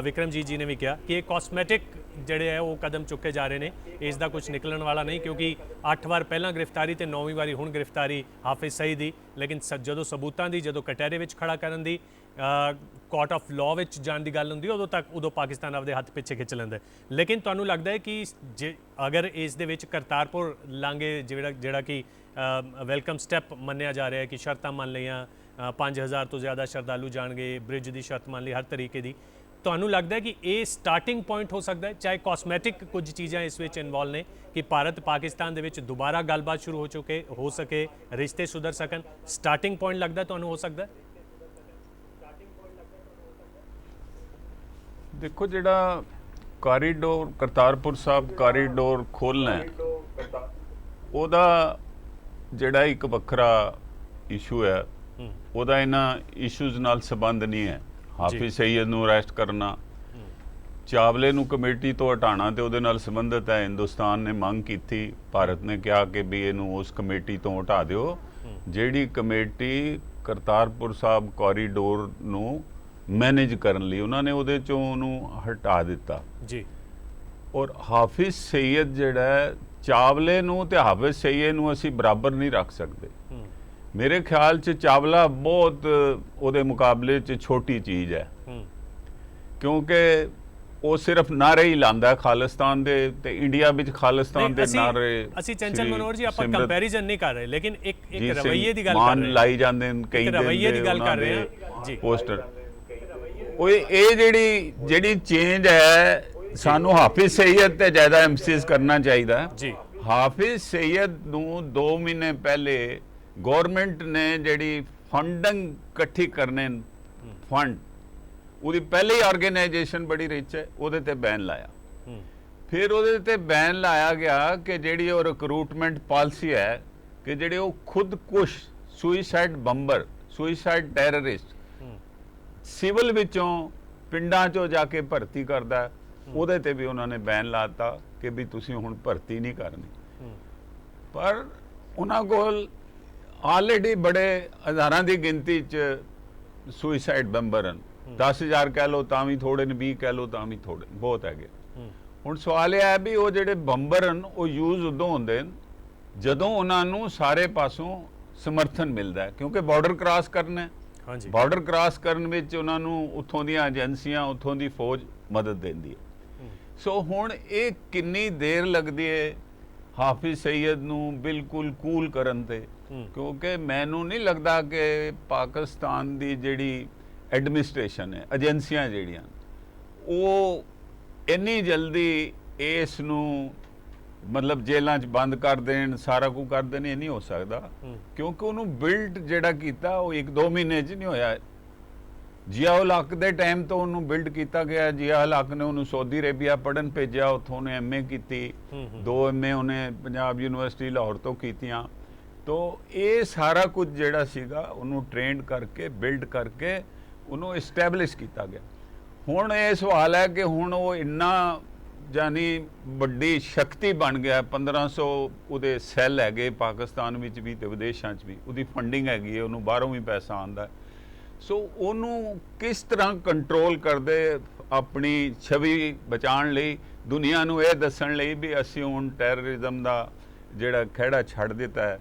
ਵਿਕਰਮਜੀਤ ਜੀ ਨੇ ਵੀ ਕਿਹਾ ਕਿ ਇਹ ਕਾਸਮੈਟਿਕ ਜਿਹੜੇ ਹੈ ਉਹ ਕਦਮ ਚੁੱਕੇ ਜਾ ਰਹੇ ਨੇ, ਇਸ ਦਾ ਕੁਝ ਨਿਕਲਣ ਵਾਲਾ ਨਹੀਂ, ਕਿਉਂਕਿ 8 ਵਾਰ ਪਹਿਲਾਂ ਗ੍ਰਿਫਤਾਰੀ ਤੇ 9ਵੀਂ ਵਾਰੀ ਹੁਣ ਗ੍ਰਿਫਤਾਰੀ ਹਾਫਿਜ਼ ਸਈਦ ਦੀ। ਲੇਕਿਨ ਜਦੋਂ ਸਬੂਤਾਂ ਦੀ, ਜਦੋਂ ਕਟਹਿਰੇ ਵਿੱਚ ਖੜਾ ਕਰਨ ਦੀ, ਕੋਰਟ ਆਫ ਲਾਅ ਵਿੱਚ ਜਾਣ ਦੀ ਗੱਲ ਹੁੰਦੀ, ਉਦੋਂ ਪਾਕਿਸਤਾਨ ਆਪਦੇ ਹੱਥ ਪਿੱਛੇ ਖਿੱਚ ਲੈਂਦਾ। ਲੇਕਿਨ ਤੁਹਾਨੂੰ ਲੱਗਦਾ ਹੈ ਕਿ ਅਗਰ ਇਸ ਦੇ ਵਿੱਚ ਕਰਤਾਰਪੁਰ ਲਾਂਘੇ ਜਿਹੜਾ ਕਿ ਵੈਲਕਮ ਸਟੈਪ ਮੰਨਿਆ ਜਾ ਰਿਹਾ ਹੈ ਕਿ ਸ਼ਰਤਾਂ ਮੰਨ ਲਈਆਂ, 5000 ਤੋਂ ਜ਼ਿਆਦਾ ਸ਼ਰਧਾਲੂ ਜਾਣਗੇ, ਬ੍ਰਿਜ ਦੀ ਸ਼ਰਤ ਮੰਨ ਲਈ, ਹਰ ਤਰੀਕੇ ਦੀ, ਤੁਹਾਨੂੰ ਲੱਗਦਾ ਹੈ ਕਿ ਇਹ ਸਟਾਰਟਿੰਗ ਪੁਆਇੰਟ ਹੋ ਸਕਦਾ ਹੈ? ਚਾਹੇ ਕਾਸਮੈਟਿਕ ਕੁਝ ਚੀਜ਼ਾਂ ਇਸ ਵਿੱਚ ਇਨਵੋਲਵ ਨੇ ਕਿ ਭਾਰਤ ਪਾਕਿਸਤਾਨ ਦੇ ਵਿੱਚ ਦੁਬਾਰਾ ਗੱਲਬਾਤ ਸ਼ੁਰੂ ਹੋ ਸਕੇ, ਰਿਸ਼ਤੇ ਸੁਧਰ ਸਕਣ, ਸਟਾਰਟਿੰਗ ਪੁਆਇੰਟ ਲੱਗਦਾ ਤੁਹਾਨੂੰ ਹੋ ਸਕਦਾ? ਦੇਖੋ, ਜਿਹੜਾ ਕਾਰੀਡੋਰ ਕਰਤਾਰਪੁਰ ਸਾਹਿਬ ਕਾਰੀਡੋਰ ਖੋਲ੍ਹਣਾ ਹੈ, ਉਹਦਾ ਜਿਹੜਾ ਇੱਕ ਵੱਖਰਾ ਇਸ਼ੂ ਹੈ, ਉਹਦਾ ਇਹਨਾਂ ਇਸ਼ੂਜ਼ ਨਾਲ ਸੰਬੰਧ ਨਹੀਂ ਹੈ। ਹਾਫਿਜ਼ ਸਈਦ ਨੂੰ ਅਰੈਸਟ ਕਰਨਾ, ਚਾਵਲੇ ਨੂੰ ਕਮੇਟੀ ਤੋਂ ਹਟਾਉਣਾ ਤੇ ਉਹਦੇ ਨਾਲ ਸੰਬੰਧਿਤ ਹੈ। ਹਿੰਦੁਸਤਾਨ ਨੇ ਮੰਗ ਕੀਤੀ, ਭਾਰਤ ਨੇ ਕਿਹਾ ਕਿ ਵੀ ਇਹਨੂੰ ਉਸ ਕਮੇਟੀ ਤੋਂ ਹਟਾ ਦਿਓ ਜਿਹੜੀ ਕਮੇਟੀ ਕਰਤਾਰਪੁਰ ਸਾਹਿਬ ਕੋਰੀਡੋਰ ਨੂੰ ਮੈਨੇਜ ਕਰਨ ਲਈ, ਉਹਨਾਂ ਨੇ ਉਹਦੇ ਚੋਂ ਉਹਨੂੰ ਹਟਾ ਦਿੱਤਾ ਜੀ। ਔਰ ਹਾਫਿਜ਼ ਸਈਦ ਜਿਹੜਾ ਚਾਵਲੇ ਨੂੰ ਤੇ ਹਾਫਿਜ਼ ਸਈਦ ਨੂੰ ਅਸੀਂ ਬਰਾਬਰ ਨਹੀਂ ਰੱਖ ਸਕਦੇ। ਮੇਰੇ ਖਿਆਲ 'ਚ ਚਾਵਲਾ ਬਹੁਤ ਉਹਦੇ ਮੁਕਾਬਲੇ 'ਚ ਛੋਟੀ ਚੀਜ਼ ਹੈ, ਕਿਉਂਕਿ ਉਹ ਸਿਰਫ ਨਾਰੇ ਹੀ ਲਾਉਂਦਾ ਖਾਲਿਸਤਾਨ ਦੇ, ਤੇ ਇੰਡੀਆ ਵਿੱਚ ਖਾਲਿਸਤਾਨ ਦੇ ਨਾਰੇ। ਅਸੀਂ ਚੰਚਲ ਮਨੋਹਰ ਜੀ ਆਪਾਂ ਕੰਪੈਰੀਜ਼ਨ ਨਹੀਂ ਕਰ ਰਹੇ, ਲੇਕਿਨ ਇੱਕ ਰਵੱਈਏ ਦੀ ਗੱਲ ਕਰ ਰਹੇ ਹਾਂ, ਲਾਈ ਜਾਂਦੇ ਨੇ ਕਈ ਦਿਨ ਰਵੱਈਏ ਦੀ ਗੱਲ ਕਰ ਰਹੇ ਹਾਂ ਜੀ। ਪੋਸਟਰ ਉਹ ਇਹ ਜਿਹੜੀ ਚੇਂਜ ਹੈ, ਸਾਨੂੰ ਹਾਫਿਜ਼ ਸਈਦ ਤੇ ਜ਼ਿਆਦਾ ਐਮਫਸਿਸ ਕਰਨਾ ਚਾਹੀਦਾ ਜੀ। ਹਾਫਿਜ਼ ਸਈਦ ਨੂੰ 2 ਮਹੀਨੇ ਪਹਿਲੇ ਗਵਰਨਮੈਂਟ ਨੇ ਜਿਹੜੀ ਫੰਡਿੰਗ ਇਕੱਠੀ ਕਰਨੇ, ਫੰਡ ਉਹਦੀ ਪਹਿਲੇ ਹੀ ਆਰਗੇਨਾਈਜੇਸ਼ਨ ਬੜੀ ਰਿਚ ਹੈ, ਉਹਦੇ ਤੇ ਬੈਨ ਲਾਇਆ। ਫਿਰ ਉਹਦੇ ਤੇ ਬੈਨ ਲਾਇਆ ਗਿਆ ਕਿ ਜਿਹੜੀ ਉਹ ਰਿਕਰੂਟਮੈਂਟ ਪਾਲਿਸੀ ਹੈ ਕਿ ਜਿਹੜੇ ਉਹ ਖੁਦਕੁਸ਼ suicide bomber, suicide terrorist civil ਵਿੱਚੋਂ ਪਿੰਡਾਂ 'ਚੋਂ ਜਾ ਕੇ ਭਰਤੀ ਕਰਦਾ, ਉਹਦੇ ਤੇ ਵੀ ਉਹਨਾਂ ਨੇ ਬੈਨ ਲਾਤਾ ਕਿ ਵੀ ਤੁਸੀਂ ਹੁਣ ਭਰਤੀ ਨਹੀਂ ਕਰਨੀ। ਪਰ ਉਹਨਾਂ ਕੋਲ ਆਲਰੇਡੀ ਬੜੇ ਹਜ਼ਾਰਾਂ ਦੀ ਗਿਣਤੀ 'ਚ ਸੁਇਸਾਈਡ ਬੰਬਰ ਹਨ। 10,000 ਕਹਿ ਲਓ ਤਾਂ ਵੀ ਥੋੜੇ ਨੇ, 20 ਕਹਿ ਲਓ ਤਾਂ ਵੀ ਥੋੜੇ, ਬਹੁਤ ਹੈਗੇ। ਹੁਣ ਸਵਾਲ ਇਹ ਹੈ ਵੀ ਉਹ ਜਿਹੜੇ ਬੰਬਰ ਹਨ ਉਹ ਯੂਜ਼ ਉਦੋਂ ਹੁੰਦੇ ਨੇ ਜਦੋਂ ਉਹਨਾਂ ਨੂੰ ਸਾਰੇ ਪਾਸੋਂ ਸਮਰਥਨ ਮਿਲਦਾ, ਕਿਉਂਕਿ ਬਾਰਡਰ ਕ੍ਰਾਸ ਕਰਨਾ, ਬਾਰਡਰ ਕ੍ਰਾਸ ਕਰਨ ਵਿੱਚ ਉਹਨਾਂ ਨੂੰ ਉੱਥੋਂ ਦੀਆਂ ਏਜੰਸੀਆਂ, ਉੱਥੋਂ ਦੀ ਫੌਜ ਮਦਦ ਦਿੰਦੀ ਹੈ। ਸੋ ਹੁਣ ਇਹ ਕਿੰਨੀ ਦੇਰ ਲੱਗਦੀ ਹੈ ਹਾਫਿਜ਼ ਸਈਦ ਨੂੰ ਬਿਲਕੁਲ ਕੂਲ ਕਰਨ ਤੇ, ਕਿਉਂਕਿ ਮੈਨੂੰ ਨਹੀਂ ਲੱਗਦਾ ਕਿ ਪਾਕਿਸਤਾਨ ਦੀ ਜਿਹੜੀ ਐਡਮਿਨਿਸਟ੍ਰੇਸ਼ਨ ਹੈ, ਏਜੰਸੀਆਂ ਜਿਹੜੀਆਂ, ਉਹ ਇੰਨੀ ਜਲਦੀ ਇਸ ਨੂੰ ਮਤਲਬ ਜੇਲ੍ਹਾਂ 'ਚ ਬੰਦ ਕਰ ਦੇਣ, ਸਾਰਾ ਕੁਝ ਕਰ ਦੇਣ, ਇਹ ਨਹੀਂ ਹੋ ਸਕਦਾ ਕਿਉਂਕਿ ਉਹਨੂੰ ਬਿਲਡ ਜਿਹੜਾ ਕੀਤਾ ਉਹ 1-2 ਮਹੀਨੇ 'ਚ ਨਹੀਂ ਹੋਇਆ। ਜਿਆ ਉਲ ਹਕ ਦੇ ਟਾਈਮ ਤੋਂ ਉਹਨੂੰ ਬਿਲਡ ਕੀਤਾ ਗਿਆ। ਜਿਆ ਉਲ ਹਕ ਨੇ ਉਹਨੂੰ ਸਾਊਦੀ ਅਰੇਬੀਆ ਪੜ੍ਹਨ ਭੇਜਿਆ, ਉੱਥੋਂ ਉਹਨੇ MA ਕੀਤੀ, 2 MA ਉਹਨੇ ਪੰਜਾਬ ਯੂਨੀਵਰਸਿਟੀ ਲਾਹੌਰ ਤੋਂ ਕੀਤੀਆਂ। ਤੋ ਇਹ ਸਾਰਾ ਕੁਝ ਜਿਹੜਾ ਸੀਗਾ ਉਹਨੂੰ ਟ੍ਰੇਨਡ ਕਰਕੇ ਬਿਲਡ ਕਰਕੇ ਉਹਨੂੰ ਇਸਟੈਬਲਿਸ਼ ਕੀਤਾ ਗਿਆ। ਹੁਣ ਇਹ ਸਵਾਲ ਹੈ ਕਿ ਹੁਣ ਉਹ ਇੰਨਾ ਜਾਨੀ ਵੱਡੀ ਸ਼ਕਤੀ ਬਣ ਗਿਆ, 1500 ਉਹਦੇ ਸੈੱਲ ਹੈਗੇ ਪਾਕਿਸਤਾਨ ਵਿੱਚ ਵੀ ਤੇ ਵਿਦੇਸ਼ਾਂ 'ਚ ਵੀ, ਉਹਦੀ ਫੰਡਿੰਗ ਹੈਗੀ ਹੈ, ਉਹਨੂੰ ਬਾਹਰੋਂ ਵੀ ਪੈਸਾ ਆਉਂਦਾ। ਸੋ ਉਹਨੂੰ ਕਿਸ ਤਰ੍ਹਾਂ ਕੰਟਰੋਲ ਕਰਦੇ ਆਪਣੀ ਛਵੀ ਬਚਾਉਣ ਲਈ, ਦੁਨੀਆ ਨੂੰ ਇਹ ਦੱਸਣ ਲਈ ਵੀ ਅਸੀਂ ਹੁਣ ਟੈਰਰਿਜ਼ਮ ਦਾ ਜਿਹੜਾ ਖਹਿੜਾ ਛੱਡ ਦਿੱਤਾ ਹੈ।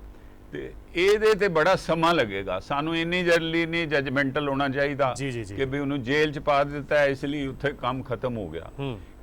ਤੇ ਇਹਦੇ ਤੇ ਬੜਾ ਸਮਾਂ ਲੱਗੇਗਾ। ਸਾਨੂੰ ਇੰਨੀ ਜਲਦੀ ਨਹੀਂ ਜਜਮੈਂਟਲ ਹੋਣਾ ਚਾਹੀਦਾ ਕਿ ਵੀ ਉਹਨੂੰ ਜੇਲ੍ਹ 'ਚ ਪਾ ਦਿੱਤਾ ਹੈ ਇਸ ਲਈ ਉੱਥੇ ਕੰਮ ਖਤਮ ਹੋ ਗਿਆ,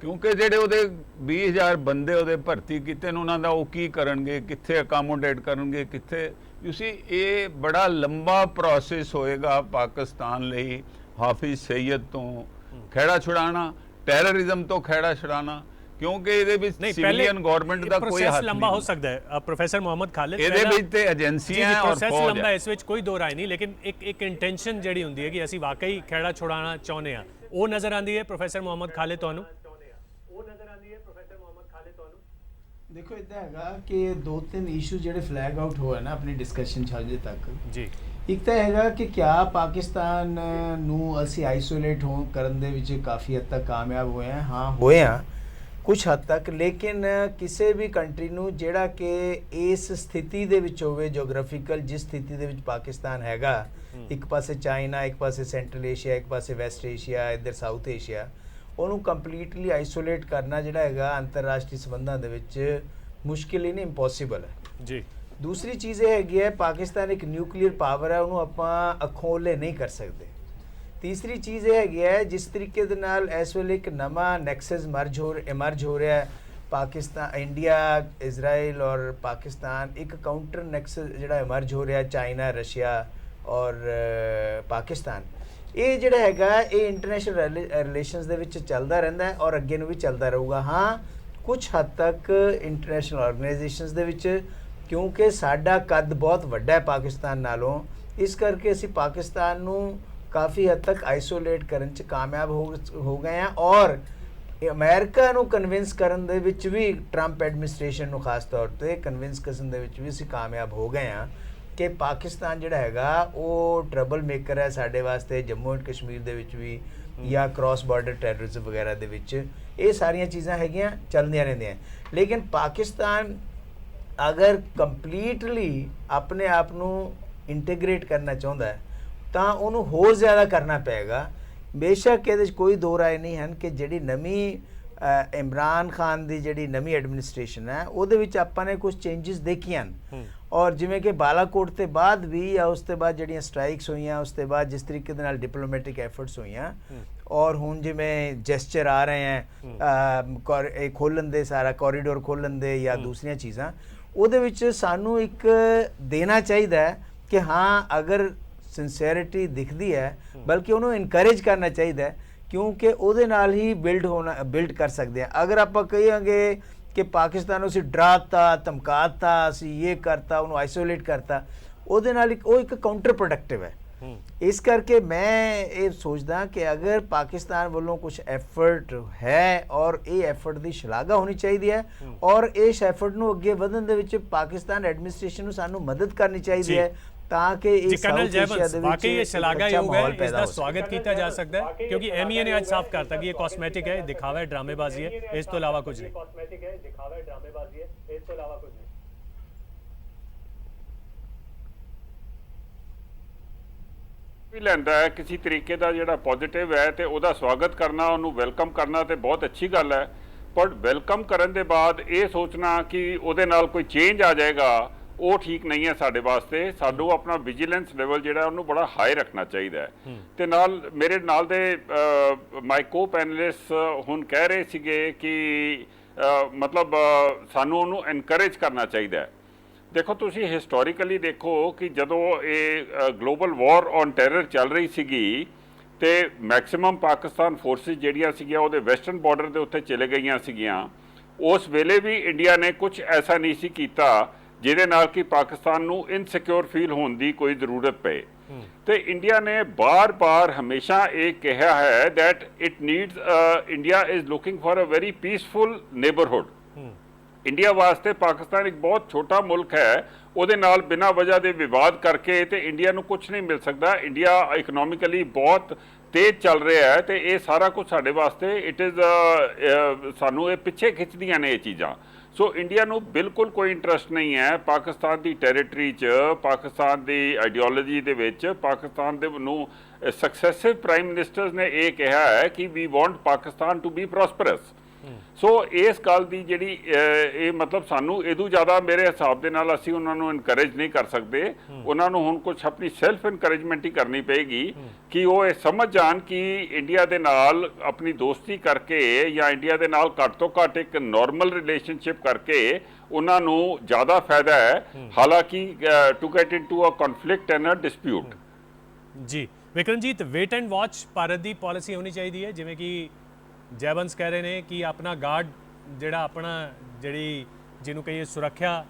ਕਿਉਂਕਿ ਜਿਹੜੇ ਉਹਦੇ 20,000 ਬੰਦੇ ਉਹਦੇ ਭਰਤੀ ਕੀਤੇ ਨੇ ਉਹਨਾਂ ਦਾ ਉਹ ਕੀ ਕਰਨਗੇ, ਕਿੱਥੇ ਅਕਾਮੋਡੇਟ ਕਰਨਗੇ, ਕਿੱਥੇ। ਤੁਸੀਂ ਇਹ ਬੜਾ ਲੰਬਾ ਪ੍ਰੋਸੈਸ ਹੋਏਗਾ ਪਾਕਿਸਤਾਨ ਲਈ ਹਾਫਿਜ਼ ਸਈਦ ਤੋਂ ਖਹਿੜਾ ਛੁਡਾਉਣਾ, ਟੈਰਰਿਜ਼ਮ ਤੋਂ ਖਹਿੜਾ ਛੁਡਾਉਣਾ, ਕਿਉਂਕਿ ਇਹਦੇ ਵਿੱਚ ਸਿਵਲੀਅਨ ਗਵਰਨਮੈਂਟ ਦਾ ਕੋਈ ਹੱਥ ਲੰਬਾ ਹੋ ਸਕਦਾ ਹੈ। ਪ੍ਰੋਫੈਸਰ ਮੁਹੰਮਦ ਖਾਲਿਦ, ਇਹਦੇ ਵਿੱਚ ਤੇ ਏਜੰਸੀਆਂ ਔਰ ਪ੍ਰੋਸੈਸ ਲੰਬਾ, ਇਸ ਵਿੱਚ ਕੋਈ ਦੋ ਰਾਏ ਨਹੀਂ, ਲੇਕਿਨ ਇੱਕ ਇੰਟੈਂਸ਼ਨ ਜਿਹੜੀ ਹੁੰਦੀ ਹੈ ਕਿ ਅਸੀਂ ਵਾਕਈ ਖਹਿੜਾ ਛੁਡਾਉਣਾ ਚਾਹੁੰਦੇ ਹਾਂ, ਉਹ ਨਜ਼ਰ ਆਉਂਦੀ ਹੈ ਪ੍ਰੋਫੈਸਰ ਮੁਹੰਮਦ ਖਾਲਿਦ ਤੁਹਾਨੂੰ? ਦੇਖੋ ਇੱਦਾਂ ਹੈਗਾ ਕਿ 2-3 ਇਸ਼ੂ ਜਿਹੜੇ ਫਲੈਗ ਆਊਟ ਹੋਏ ਨਾ ਆਪਣੀ ਡਿਸਕਸ਼ਨ 'ਚ ਹਜੇ ਤੱਕ ਜੀ। ਇੱਕ ਤਾਂ ਹੈਗਾ ਕਿ ਕਿਆ ਪਾਕਿਸਤਾਨ ਨੂੰ ਅਸੀਂ ਆਈਸੋਲੇਟ ਕਰਨ ਦੇ ਵਿੱਚ ਕਾਫੀ ਹੱਦ ਤੱਕ ਕਾਮਯਾਬ ਹੋਏ ਹਾਂ? ਹਾਂ ਹੋਏ ਹਾਂ ਕੁਝ ਹੱਦ ਤੱਕ, ਲੇਕਿਨ ਕਿਸੇ ਵੀ ਕੰਟਰੀ ਨੂੰ ਜਿਹੜਾ ਕਿ ਇਸ ਸਥਿਤੀ ਦੇ ਵਿੱਚ ਹੋਵੇ, ਜੀਓਗ੍ਰਾਫੀਕਲ ਜਿਸ ਸਥਿਤੀ ਦੇ ਵਿੱਚ ਪਾਕਿਸਤਾਨ ਹੈਗਾ, ਇੱਕ ਪਾਸੇ ਚਾਈਨਾ, ਇੱਕ ਪਾਸੇ ਸੈਂਟਰਲ ਏਸ਼ੀਆ, ਇੱਕ ਪਾਸੇ ਵੈਸਟ ਏਸ਼ੀਆ, ਇੱਧਰ ਸਾਊਥ ਏਸ਼ੀਆ, ਉਹਨੂੰ ਕੰਪਲੀਟਲੀ ਆਈਸੋਲੇਟ ਕਰਨਾ ਜਿਹੜਾ ਹੈਗਾ ਅੰਤਰਰਾਸ਼ਟਰੀ ਸੰਬੰਧਾਂ ਦੇ ਵਿੱਚ ਮੁਸ਼ਕਿਲ ਹੀ ਨਹੀਂ, ਇੰਪੋਸੀਬਲ ਹੈ ਜੀ। ਦੂਸਰੀ ਚੀਜ਼ ਇਹ ਹੈਗੀ ਹੈ ਪਾਕਿਸਤਾਨ ਇੱਕ ਨਿਊਕਲੀਅਰ ਪਾਵਰ ਹੈ, ਉਹਨੂੰ ਆਪਾਂ ਅੱਖੋਂ ਓਹਲੇ ਨਹੀਂ ਕਰ ਸਕਦੇ। ਤੀਸਰੀ ਚੀਜ਼ ਇਹ ਹੈਗੀ ਹੈ ਜਿਸ ਤਰੀਕੇ ਦੇ ਨਾਲ ਇਸ ਵੇਲੇ ਇੱਕ ਨਵਾਂ ਨੈਕਸਸ ਇਮਰਜ ਹੋ ਰਿਹਾ ਹੈ ਪਾਕਿਸਤਾਨ, ਇੰਡੀਆ, ਇਜ਼ਰਾਈਲ ਔਰ ਪਾਕਿਸਤਾਨ, ਇੱਕ ਕਾਊਂਟਰ ਨੈਕਸਸ ਜਿਹੜਾ ਇਮਰਜ ਹੋ ਰਿਹਾ ਚਾਈਨਾ, ਰਸ਼ੀਆ ਔਰ ਪਾਕਿਸਤਾਨ। ਇਹ ਜਿਹੜਾ ਹੈਗਾ ਇਹ ਇੰਟਰਨੈਸ਼ਨਲ ਰਿਲੇਸ਼ਨਸ ਦੇ ਵਿੱਚ ਚੱਲਦਾ ਰਹਿੰਦਾ ਹੈ ਔਰ ਅੱਗੇ ਨੂੰ ਵੀ ਚੱਲਦਾ ਰਹੂਗਾ। ਹਾਂ ਕੁਝ ਹੱਦ ਤੱਕ ਇੰਟਰਨੈਸ਼ਨਲ ਆਰਗੇਨਾਈਜੇਸ਼ਨਸ ਦੇ ਵਿੱਚ, ਕਿਉਂਕਿ ਸਾਡਾ ਕੱਦ ਬਹੁਤ ਵੱਡਾ ਹੈ ਪਾਕਿਸਤਾਨ ਨਾਲੋਂ, ਇਸ ਕਰਕੇ ਅਸੀਂ ਪਾਕਿਸਤਾਨ ਨੂੰ ਕਾਫੀ ਹੱਦ ਤੱਕ ਆਈਸੋਲੇਟ ਕਰਨ 'ਚ ਕਾਮਯਾਬ ਹੋ ਗਏ ਹਾਂ ਔਰ ਅਮਰੀਕਾ ਨੂੰ ਕਨਵਿੰਸ ਕਰਨ ਦੇ ਵਿੱਚ ਵੀ, ਟਰੰਪ ਐਡਮਿਨਿਸਟ੍ਰੇਸ਼ਨ ਨੂੰ ਖਾਸ ਤੌਰ ਤੇ ਕਨਵਿੰਸ ਕਰਨ ਦੇ ਵਿੱਚ ਵੀ ਅਸੀਂ ਕਾਮਯਾਬ ਹੋ ਗਏ ਹਾਂ ਕਿ ਪਾਕਿਸਤਾਨ ਜਿਹੜਾ ਹੈਗਾ ਉਹ ਟਰਬਲ ਮੇਕਰ ਹੈ ਸਾਡੇ ਵਾਸਤੇ, ਜੰਮੂ ਐਂਡ ਕਸ਼ਮੀਰ ਦੇ ਵਿੱਚ ਵੀ ਜਾਂ ਕ੍ਰਾਸ ਬਾਰਡਰ ਟੈਰਰਿਜ਼ਮ ਵਗੈਰਾ ਦੇ ਵਿੱਚ। ਇਹ ਸਾਰੀਆਂ ਚੀਜ਼ਾਂ ਹੈਗੀਆਂ, ਚੱਲਦੀਆਂ ਰਹਿੰਦੀਆਂ। ਲੇਕਿਨ ਪਾਕਿਸਤਾਨ ਅਗਰ ਕੰਪਲੀਟਲੀ ਆਪਣੇ ਆਪ ਨੂੰ ਇੰਟੀਗ੍ਰੇਟ ਕਰਨਾ ਚਾਹੁੰਦਾ ਹੈ ਤਾਂ ਉਹਨੂੰ ਹੋਰ ਜ਼ਿਆਦਾ ਕਰਨਾ ਪਏਗਾ। ਬੇਸ਼ੱਕ ਇਹਦੇ 'ਚ ਕੋਈ ਦੋ ਰਾਏ ਨਹੀਂ ਹਨ ਕਿ ਜਿਹੜੀ ਨਵੀਂ ਇਮਰਾਨ ਖਾਨ ਦੀ ਜਿਹੜੀ ਨਵੀਂ ਐਡਮਿਨਿਸਟ੍ਰੇਸ਼ਨ ਹੈ ਉਹਦੇ ਵਿੱਚ ਆਪਾਂ ਨੇ ਕੁਝ ਚੇਂਜਸ ਦੇਖੀਆਂ ਔਰ ਜਿਵੇਂ ਕਿ ਬਾਲਾਕੋਟ ਤੇ ਬਾਅਦ ਵੀ ਜਾਂ ਉਸ ਤੋਂ ਬਾਅਦ ਜਿਹੜੀਆਂ ਸਟ੍ਰਾਈਕਸ ਹੋਈਆਂ, ਉਸ ਤੋਂ ਬਾਅਦ ਜਿਸ ਤਰੀਕੇ ਦੇ ਨਾਲ ਡਿਪਲੋਮੈਟਿਕ ਐਫਰਟਸ ਹੋਈਆਂ ਔਰ ਹੁਣ ਜਿਵੇਂ ਜੈਸਚਰ ਆ ਰਹੇ ਹੈ ਇਹ ਖੋਲ੍ਹਣ ਦੇ, ਸਾਰਾ ਕੋਰੀਡੋਰ ਖੋਲ੍ਹਣ ਦੇ ਜਾਂ ਦੂਸਰੀਆਂ ਚੀਜ਼ਾਂ, ਉਹਦੇ ਵਿੱਚ ਸਾਨੂੰ ਇੱਕ ਦੇਣਾ ਚਾਹੀਦਾ ਹੈ ਕਿ ਹਾਂ ਅਗਰ ਸਿੰਸੈਰਿਟੀ ਦਿਖਦੀ ਹੈ, ਬਲਕਿ ਉਹਨੂੰ ਇਨਕਰੇਜ ਕਰਨਾ ਚਾਹੀਦਾ ਹੈ ਕਿਉਂਕਿ ਉਹਦੇ ਨਾਲ ਹੀ ਬਿਲਡ ਕਰ ਸਕਦੇ ਹਾਂ। ਅਗਰ ਆਪਾਂ ਕਹਾਂਗੇ ਕਿ ਪਾਕਿਸਤਾਨ ਨੂੰ ਅਸੀਂ ਡਰਾਤਾ, ਧਮਕਾਤਾ, ਅਸੀਂ ਇਹ ਕਰਤਾ, ਉਹਨੂੰ ਆਈਸੋਲੇਟ ਕਰਤਾ, ਉਹਦੇ ਨਾਲ ਉਹ ਇੱਕ ਕਾਊਂਟਰ ਪ੍ਰੋਡਕਟਿਵ ਹੈ। ਇਸ ਕਰਕੇ ਮੈਂ ਇਹ ਸੋਚਦਾ ਕਿ ਅਗਰ ਪਾਕਿਸਤਾਨ ਵੱਲੋਂ ਕੁਝ ਐਫਰਟ ਹੈ ਔਰ ਇਹ ਐਫਰਟ ਦੀ ਸ਼ਲਾਘਾ ਹੋਣੀ ਚਾਹੀਦੀ ਹੈ ਔਰ ਇਸ ਐਫਰਟ ਨੂੰ ਅੱਗੇ ਵਧਣ ਦੇ ਵਿੱਚ ਪਾਕਿਸਤਾਨ ਐਡਮਿਨਿਸਟ੍ਰੇਸ਼ਨ ਨੂੰ ਸਾਨੂੰ ਮਦਦ ਕਰਨੀ ਚਾਹੀਦੀ ਹੈ ਤਾਂ ਕਿ ਇਹ ਕਰਨਲ ਜੈਵੰਸ ਵਾਕਈ ਇਹ ਸ਼ਲਾਘਾਯੋਗ ਹੈ, ਇਸ ਦਾ ਸਵਾਗਤ ਕੀਤਾ ਜਾ ਸਕਦਾ ਹੈ ਕਿਉਂਕਿ MEA ਨੇ ਅੱਜ ਸਾਫ਼ ਕਰਤਾ ਕਿ ਇਹ ਕਾਸਮੈਟਿਕ ਹੈ, ਦਿਖਾਵਾ ਹੈ, ਡਰਾਮੇਬਾਜ਼ੀ ਹੈ, ਇਸ ਤੋਂ ਇਲਾਵਾ ਕੁਝ ਨਹੀਂ। ਵੀ ਲੈਂਦਾ ਹੈ ਕਿਸੇ ਤਰੀਕੇ ਦਾ ਜਿਹੜਾ ਪੋਜ਼ਿਟਿਵ ਹੈ ਤੇ ਉਹਦਾ ਸਵਾਗਤ ਕਰਨਾ, ਉਹਨੂੰ ਵੈਲਕਮ ਕਰਨਾ ਤੇ ਬਹੁਤ ਅੱਛੀ ਗੱਲ ਹੈ। ਪਰ ਵੈਲਕਮ ਕਰਨ ਦੇ ਬਾਅਦ ਇਹ ਸੋਚਣਾ ਕਿ ਉਹਦੇ ਨਾਲ ਕੋਈ ਚੇਂਜ ਆ ਜਾਏਗਾ, ਉਹ ਠੀਕ ਨਹੀਂ ਹੈ ਸਾਡੇ ਵਾਸਤੇ। ਸਾਨੂੰ ਆਪਣਾ ਵਿਜੀਲੈਂਸ ਲੈਵਲ ਜਿਹੜਾ ਉਹਨੂੰ ਬੜਾ ਹਾਈ ਰੱਖਣਾ ਚਾਹੀਦਾ ਹੈ। ਤੇ ਨਾਲ ਮੇਰੇ ਨਾਲ ਦੇ ਮਾਈ ਕੋ ਪੈਨਲਿਸਟ ਹੁਣ ਕਹਿ ਰਹੇ ਸੀਗੇ ਕਿ ਮਤਲਬ ਸਾਨੂੰ ਉਹਨੂੰ ਐਨਕਰੇਜ ਕਰਨਾ ਚਾਹੀਦਾ ਹੈ। ਦੇਖੋ ਤੁਸੀਂ ਹਿਸਟੋਰੀਕਲੀ ਦੇਖੋ ਕਿ ਜਦੋਂ ਇਹ ਗਲੋਬਲ ਵਾਰ ਔਨ ਟੈਰਰ ਚੱਲ ਰਹੀ ਸੀਗੀ ਤੇ ਮੈਕਸਿਮਮ ਪਾਕਿਸਤਾਨ ਫੋਰਸਿਸ ਜਿਹੜੀਆਂ ਸੀਗੀਆਂ ਉਹਦੇ ਵੈਸਟਰਨ ਬਾਰਡਰ ਦੇ ਉੱਤੇ ਚਲੇ ਗਈਆਂ ਸੀਗੀਆਂ ਉਸ ਵੇਲੇ ਵੀ ਇੰਡੀਆ ਨੇ ਕੁਝ ਐਸਾ ਨਹੀਂ ਸੀ ਕੀਤਾ ਜਿਹਦੇ ਨਾਲ ਕਿ ਪਾਕਿਸਤਾਨ ਨੂੰ ਇਨਸਿਕਿਉਰ ਫੀਲ ਹੋਣ ਦੀ ਕੋਈ ਜ਼ਰੂਰਤ ਪਏ। ਤੇ ਇੰਡੀਆ ਨੇ ਬਾਰ-ਬਾਰ ਹਮੇਸ਼ਾ ਇਹ ਕਿਹਾ ਹੈ that it needs India is looking for a very peaceful neighborhood। India ਵਾਸਤੇ ਪਾਕਿਸਤਾਨ ਇੱਕ ਬਹੁਤ ਛੋਟਾ ਮੁਲਕ ਹੈ, ਉਹਦੇ ਨਾਲ ਬਿਨਾਂ ਵਜ੍ਹਾ ਦੇ ਵਿਵਾਦ ਕਰਕੇ ਤੇ ਇੰਡੀਆ ਨੂੰ ਕੁਝ ਨਹੀਂ ਮਿਲ ਸਕਦਾ। ਇੰਡੀਆ ਇਕਨੋਮਿਕਲੀ ਬਹੁਤ ਤੇਜ਼ ਚੱਲ ਰਿਹਾ ਹੈ ਤੇ ਇਹ ਸਾਰਾ ਕੁਝ ਸਾਡੇ ਵਾਸਤੇ ਇਟ ਇਜ਼ ਸਾਨੂੰ ਇਹ ਪਿੱਛੇ ਖਿੱਚਦੀਆਂ ਨੇ ਇਹ ਚੀਜ਼ਾਂ। ਸੋ ਇੰਡੀਆ ਨੂੰ ਬਿਲਕੁਲ ਕੋਈ ਇੰਟਰਸਟ ਨਹੀਂ ਹੈ ਪਾਕਿਸਤਾਨ ਦੀ ਟੈਰੀਟਰੀ 'ਚ, ਪਾਕਿਸਤਾਨ ਦੀ ਆਈਡੀਓਲੋਜੀ ਦੇ ਵਿੱਚ। ਪਾਕਿਸਤਾਨ ਦੇ ਨੂੰ ਸਕਸੈਸਿਵ ਪ੍ਰਾਈਮ ਮਿਨਿਸਟਰਸ ਨੇ ਇਹ ਕਿਹਾ ਹੈ ਕਿ we want Pakistan to be prosperous. So ਇਸ ਗੱਲ ਦੀ ਜਿਹੜੀ ਇਹ ਮਤਲਬ ਸਾਨੂੰ ਇਹਦੂ ਜ਼ਿਆਦਾ ਮੇਰੇ ਹਿਸਾਬ ਦੇ ਨਾਲ ਅਸੀਂ ਉਹਨਾਂ ਨੂੰ ਇਨਕਰੇਜ ਨਹੀਂ ਕਰ ਸਕਦੇ। ਉਹਨਾਂ ਨੂੰ ਹੁਣ ਕੁਝ ਆਪਣੀ ਸੈਲਫ ਇਨਕਰੇਜਮੈਂਟ ਹੀ ਕਰਨੀ ਪਏਗੀ ਕਿ ਉਹ ਇਹ ਸਮਝ ਜਾਣ ਕਿ ਇੰਡੀਆ ਦੇ ਨਾਲ ਆਪਣੀ ਦੋਸਤੀ ਕਰਕੇ ਜਾਂ ਇੰਡੀਆ ਦੇ ਨਾਲ ਘੱਟ ਤੋਂ ਘੱਟ ਇੱਕ ਨਾਰਮਲ ਰਿਲੇਸ਼ਨਸ਼ਿਪ ਕਰਕੇ ਉਹਨਾਂ ਨੂੰ ਜ਼ਿਆਦਾ ਫਾਇਦਾ ਹੈ, ਹਾਲਾਂਕਿ to get into a conflict and a dispute. ਜੀ Vikramjit, wait and watch Bharat ਦੀ ਪਾਲਿਸੀ ਹੋਣੀ ਚਾਹੀਦੀ ਹੈ, ਜਿਵੇਂ ਕਿ ਜੈਬੰਸ ਕਹਿ ਰਹੇ ਨੇ ਕਿ ਆਪਣਾ ਗਾਰਡ ਜਿਹੜਾ ਆਪਣਾ ਜਿਹੜੀ ਜਿਹਨੂੰ ਕਹੀਏ ਸੁਰੱਖਿਆ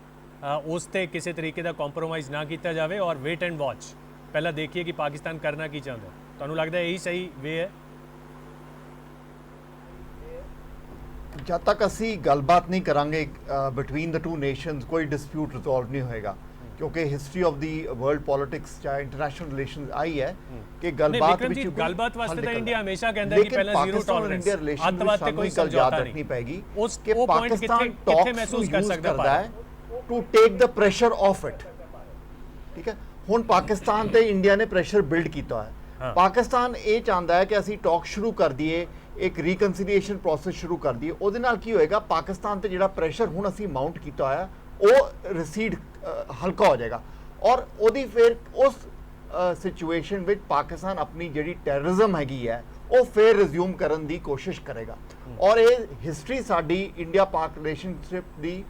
ਉਸ ਤੇ ਕਿਸੇ ਤਰੀਕੇ ਦਾ ਕੰਪਰੋਮਾਈਜ਼ ਨਾ ਕੀਤਾ ਜਾਵੇ ਔਰ ਵੇਟ ਐਂਡ ਵਾਚ ਪਹਿਲਾਂ ਦੇਖੀਏ ਕਿ ਪਾਕਿਸਤਾਨ ਕਰਨਾ ਕੀ ਚਾਹੁੰਦਾ। ਤੁਹਾਨੂੰ ਲੱਗਦਾ ਇਹੀ ਸਹੀ ਵੇ ਹੈ? ਜਦ ਤੱਕ ਅਸੀਂ ਗੱਲਬਾਤ ਨਹੀਂ ਕਰਾਂਗੇ ਬਿਟਵੀਨ ਦ ਟੂ ਨੇਸ਼ਨਸ ਕੋਈ ਡਿਸਪਿਊਟ ਰਿਜ਼ੋਲਵ ਨਹੀਂ ਹੋਏਗਾ, ਕਿਉਂਕਿ history of the world politics ਜਾਂ ਇੰਟਰਨੈਸ਼ਨਲ ਰਿਲੇਸ਼ਨਸ ਆਈ ਹੈ ਕਿ ਗੱਲਬਾਤ ਵਿੱਚ ਗੱਲਬਾਤ ਵਾਸਤੇ ਤਾਂ ਇੰਡੀਆ ਹਮੇਸ਼ਾ ਕਹਿੰਦਾ ਹੈ ਕਿ ਪਹਿਲਾਂ ਜ਼ੀਰੋ ਟੋਲਰੈਂਸ, ਅੱਤਵਾਦ ਤੇ ਕੋਈ ਸਮਝੌਤਾ ਨਹੀਂ ਪੈਗੀ। ਉਸ ਉਹ ਪੁਆਇੰਟ ਕਿੱਥੇ ਮਹਿਸੂਸ ਕਰ ਸਕਦਾ ਹੈ to take the pressure of it. ਠੀਕ ਹੈ, ਹੁਣ ਪਾਕਿਸਤਾਨ ਤੇ ਇੰਡੀਆ ਨੇ ਪ੍ਰੈਸ਼ਰ ਬਿਲਡ ਕੀਤਾ ਹੈ। ਪਾਕਿਸਤਾਨ ਇਹ ਚਾਹੁੰਦਾ ਹੈ ਕਿ ਅਸੀਂ ਟਾਕ ਸ਼ੁਰੂ ਕਰ ਦਈਏ, ਇੱਕ ਰੀਕਨਸੀਲੀਏਸ਼ਨ ਪ੍ਰੋਸੈਸ ਸ਼ੁਰੂ ਕਰ ਦਈਏ। ਉਹਦੇ ਨਾਲ ਕੀ ਹੋਏਗਾ, ਪਾਕਿਸਤਾਨ ਤੇ ਜਿਹੜਾ ਪ੍ਰੈਸ਼ਰ ਹੁਣ ਅਸੀਂ ਮਾਊਂਟ ਕੀਤਾ ਹੋਇਆ ਉਹ ਰਿਸੀਡ ਹਲਕਾ ਹੋ ਜਾਏਗਾ ਔਰ ਉਹਦੀ ਫਿਰ ਉਸ ਸਿਚੁਏਸ਼ਨ ਵਿੱਚ ਪਾਕਿਸਤਾਨ ਆਪਣੀ ਜਿਹੜੀ ਟੈਰਰਿਜ਼ਮ ਹੈਗੀ ਹੈ ਉਹ ਫਿਰ ਰਿਜ਼ਿਊਮ ਕਰਨ ਦੀ ਕੋਸ਼ਿਸ਼ ਕਰੇਗਾ। ਔਰ ਇਹ ਹਿਸਟਰੀ ਸਾਡੀ ਇੰਡੀਆ ਪਾਕ ਰਿਲੇਸ਼ਨਸ਼ਿਪ ਦੀ